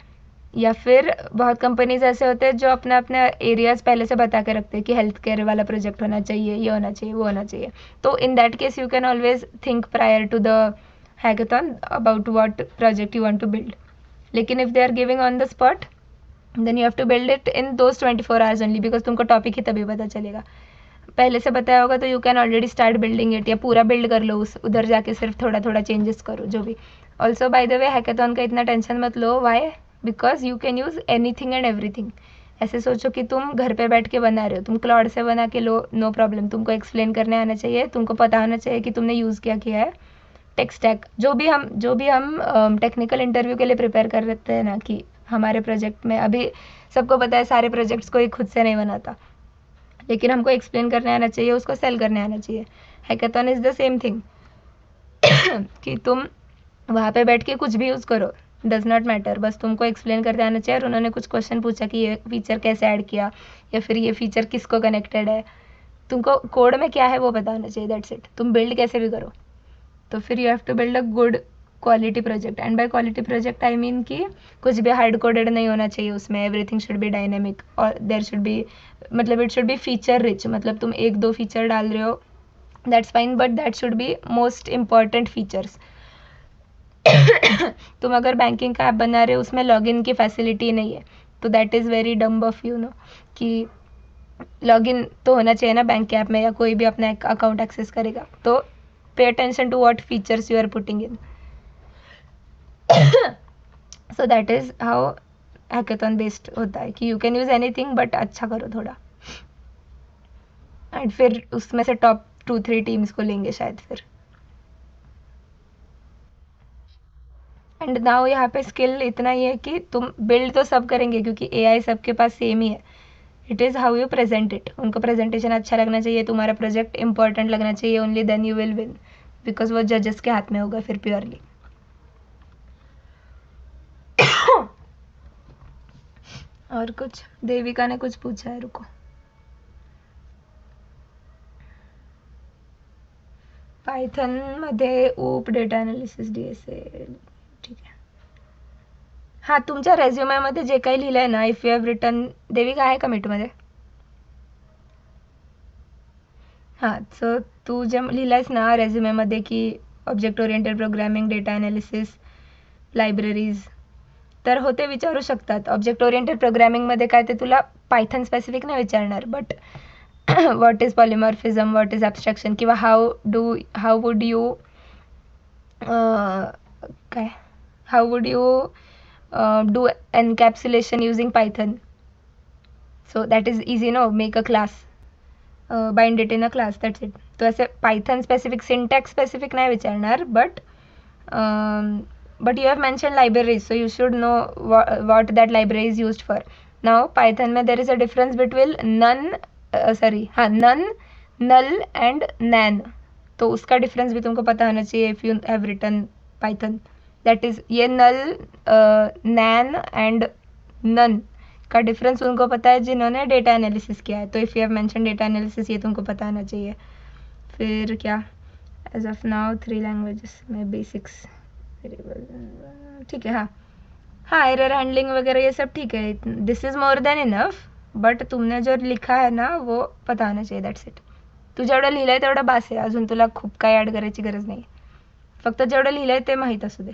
या फिर बहुत कंपनीज ऐसे होते हैं जो अपने अपने एरियाज पहले से बता के रखते हैं कि हेल्थ केयर वाला प्रोजेक्ट होना चाहिए, ये होना चाहिए, वो होना चाहिए। तो in that case you can always think prior to the hackathon about what project you want to build. लेकिन if they are giving on the spot, then you have to build it in those 24 hours only, because तुमको topic ही तभी पता चलेगा। पहले से बताया होगा तो you can already start building it, या पूरा बिल्ड कर लो, उस उधर जाके सिर्फ थोड़ा थोड़ा चेंजेस करो जो भी। Also by the way, hackathon का इतना टेंशन मत लो। Why? Because you can use anything and everything. ऐसे सोचो कि तुम घर पे बैठ के बना रहे हो, तुम क्लाउड से बना के लो, नो प्रॉब्लम। तुमको एक्सप्लेन करने आना चाहिए, तुमको पता होना चाहिए कि तुमने यूज़ क्या किया है। टेक स्टैक जो भी हम टेक्निकल इंटरव्यू के लिए प्रिपेयर कर रहे हैं ना, कि हमारे प्रोजेक्ट में अभी सबको पता है सारे प्रोजेक्ट्स कोई खुद से नहीं बनाता, लेकिन हमको एक्सप्लेन करने आना चाहिए, उसको सेल करने आना चाहिए। Hackathon is the same thing कि तुम वहाँ पे बैठ के कुछ भी यूज़ करो, डज नॉट मैटर, बस तुमको एक्सप्लेन करते आना चाहिए। और उन्होंने कुछ क्वेश्चन पूछा कि ये फीचर कैसे ऐड किया, या फिर ये फीचर किसको कनेक्टेड है, तुमको कोड में क्या है वो पता होना चाहिए, दैट्स इट। तुम बिल्ड कैसे भी करो। तो फिर you have to build a good quality project, and by quality project I mean कि कुछ भी हार्ड कोडेड नहीं होना चाहिए उसमें, एवरीथिंग शुड बी डायनेमिक, और देयर शुड बी, मतलब it should be feature rich. मतलब तुम एक दो फीचर डाल रहे हो, that's fine, but that should be most important features. तुम अगर बैंकिंग का ऐप बना रहे हो, उसमें लॉगिन की फैसिलिटी नहीं है, तो that is very dumb of you know, कि लॉगिन तो होना चाहिए ना बैंक के ऐप में, या कोई भी अपना अकाउंट एक्सेस करेगा। तो pay attention to what features you are putting in. So that is how hackathon based होता है, कि you can use anything, but अच्छा करो थोड़ा। एंड फिर उसमें से टॉप 2-3 टीम्स को लेंगे शायद फिर। एंड नाउ यहाँ पे स्किल इतना ही है कि तुम बिल्ड तो सब करेंगे, क्योंकि एआई सबके पास सेम ही है। It is how you present it. उनको प्रेजेंटेशन अच्छा लगना चाहिए, तुम्हारा प्रोजेक्ट इंपॉर्टेंट लगना चाहिए, only then you will win, because वो जजेस के हाथ में होगा फिर प्योरली. और कुछ देविका ने कुछ पूछा है, रुको. पायथन मध्ये ऊप डेटा अनालिसिस DSA. ठीक आहे. हां, तुमच्या रेझ्युमेमध्ये जे काही लिहिलं आहे ना, if you have written, Devika आहे का मीटमध्ये? हां, सो तू जे लिहिलं आहेस ना रेझ्युमेमध्ये की object oriented programming, data analysis, libraries, तर हो ते विचारू शकतात. ऑब्जेक्ट ओरिएंटेड प्रोग्रॅमिंगमध्ये काय ते तुला पायथन स्पेसिफिक नाही विचारणार, but what is polymorphism, what is abstraction, किंवा हाऊ वुड यू काय how would you do encapsulation using Python. So that is easy no, make a class, bind it in a class, that's it. तो ऐसे Python specific, syntax specific नाही विचारणार, but you have mentioned libraries, so you should know what that library is used for. Now Python में there is a difference between none, null and nan. तो उसका difference भी तुमको पता होना चाहिए if you have written Python. That is ये null, NaN and none का डिफरेंस उनको पता है जिन्होंने डेटा एनालिसिस किया है. तो if you have mention data analysis, ये तुमको पता होना चाहिए. फिर क्या, एज ऑफ नाउ 3 लैंग्वेजेस में बेसिक्स, ठीक है. हाँ, एरर हैंडलिंग वगैरह ये सब ठीक है. This is more than enough, but तुमने जो लिखा है ना वो पता होना चाहिए, दॅट्स इट. तू जेवढं लिहिलं आहे तेवढं बास आहे, अजून तुला खूप काय ॲड करायची गरज नाही. फक्त जेवढं लिहिलं आहे ते माहीत असू दे.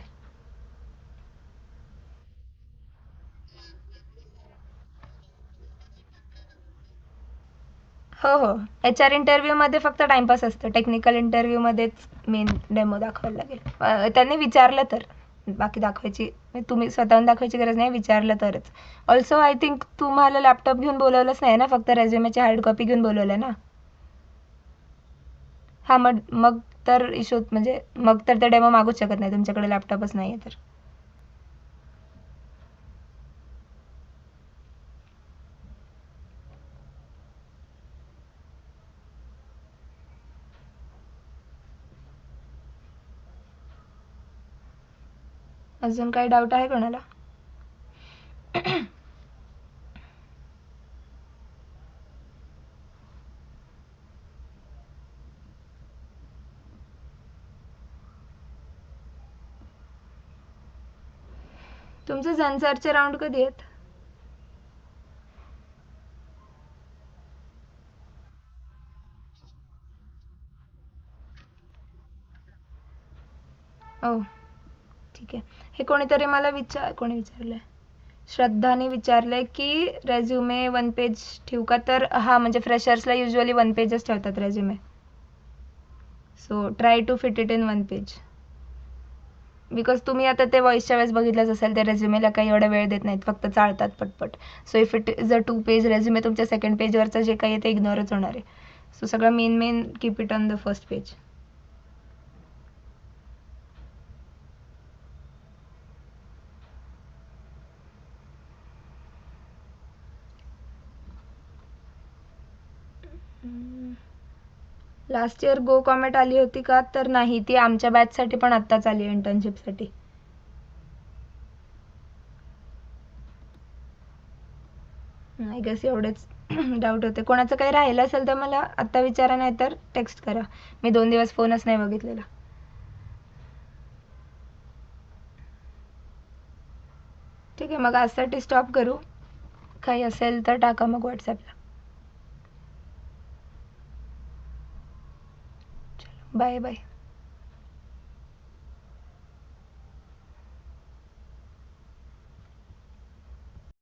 हो हो, HR इंटरव्ह्यूमध्ये फक्त टाइमपास असतं. टेक्निकल इंटरव्ह्यूमध्येच मेन डेमो दाखवायला लागेल. त्यांनी विचारलं तर, बाकी दाखवायची, तुम्ही स्वतःहून दाखवायची गरज नाही, विचारलं तरच. ऑल्सो आय थिंक तुम्हाला लॅपटॉप घेऊन बोलवलंच नाही ना, फक्त रेझ्युमेची हार्ड कॉपी घेऊन बोलवलं ना. हां, मग तर इशू, म्हणजे मग तर ते डेमो मागूच शकत नाही, तुमच्याकडे लॅपटॉपच नाही आहे तर. अजून काही डाऊट आहे कोणाला? तुमचे झन्सरचे राऊंड कधी आहेत? ओ ठीक आहे. हे कोणीतरी मला कोणी विचारलं आहे, श्रद्धाने विचारलं आहे की रेझ्युमे 1 पेज ठेवू का? तर हां, म्हणजे फ्रेशर्सला युजली 1 पेजच ठेवतात resume. So try to fit it in 1 page. Because तुम्ही आता ते व्हॉइसच्या वेळेस बघितलंच असेल, त्या रेझ्युमेला काही एवढा वेळ देत नाहीत, फक्त चालतात पटपट. So if it is a 2 page resume, तुमच्या सेकंड पेजवरचं जे काही आहे ते इग्नोरच होणार आहे. सो सगळं main keep it on the first page. Last year go comet आली होती का? तर नाही, ती आमच्या बॅचसाठी पण आत्ताच आली आहे इंटर्नशिपसाठी. आय गेस एवढेच डाऊट होते. कोणाचं काही राहिलं असेल तर मला आत्ता विचारा, नाही तर टेक्स्ट करा. मी 2 दिवस फोनच नाही बघितलेला. ठीक आहे, मग आजसाठी स्टॉप करू. काही असेल तर टाका मग व्हॉट्सॲपला. Bye bye.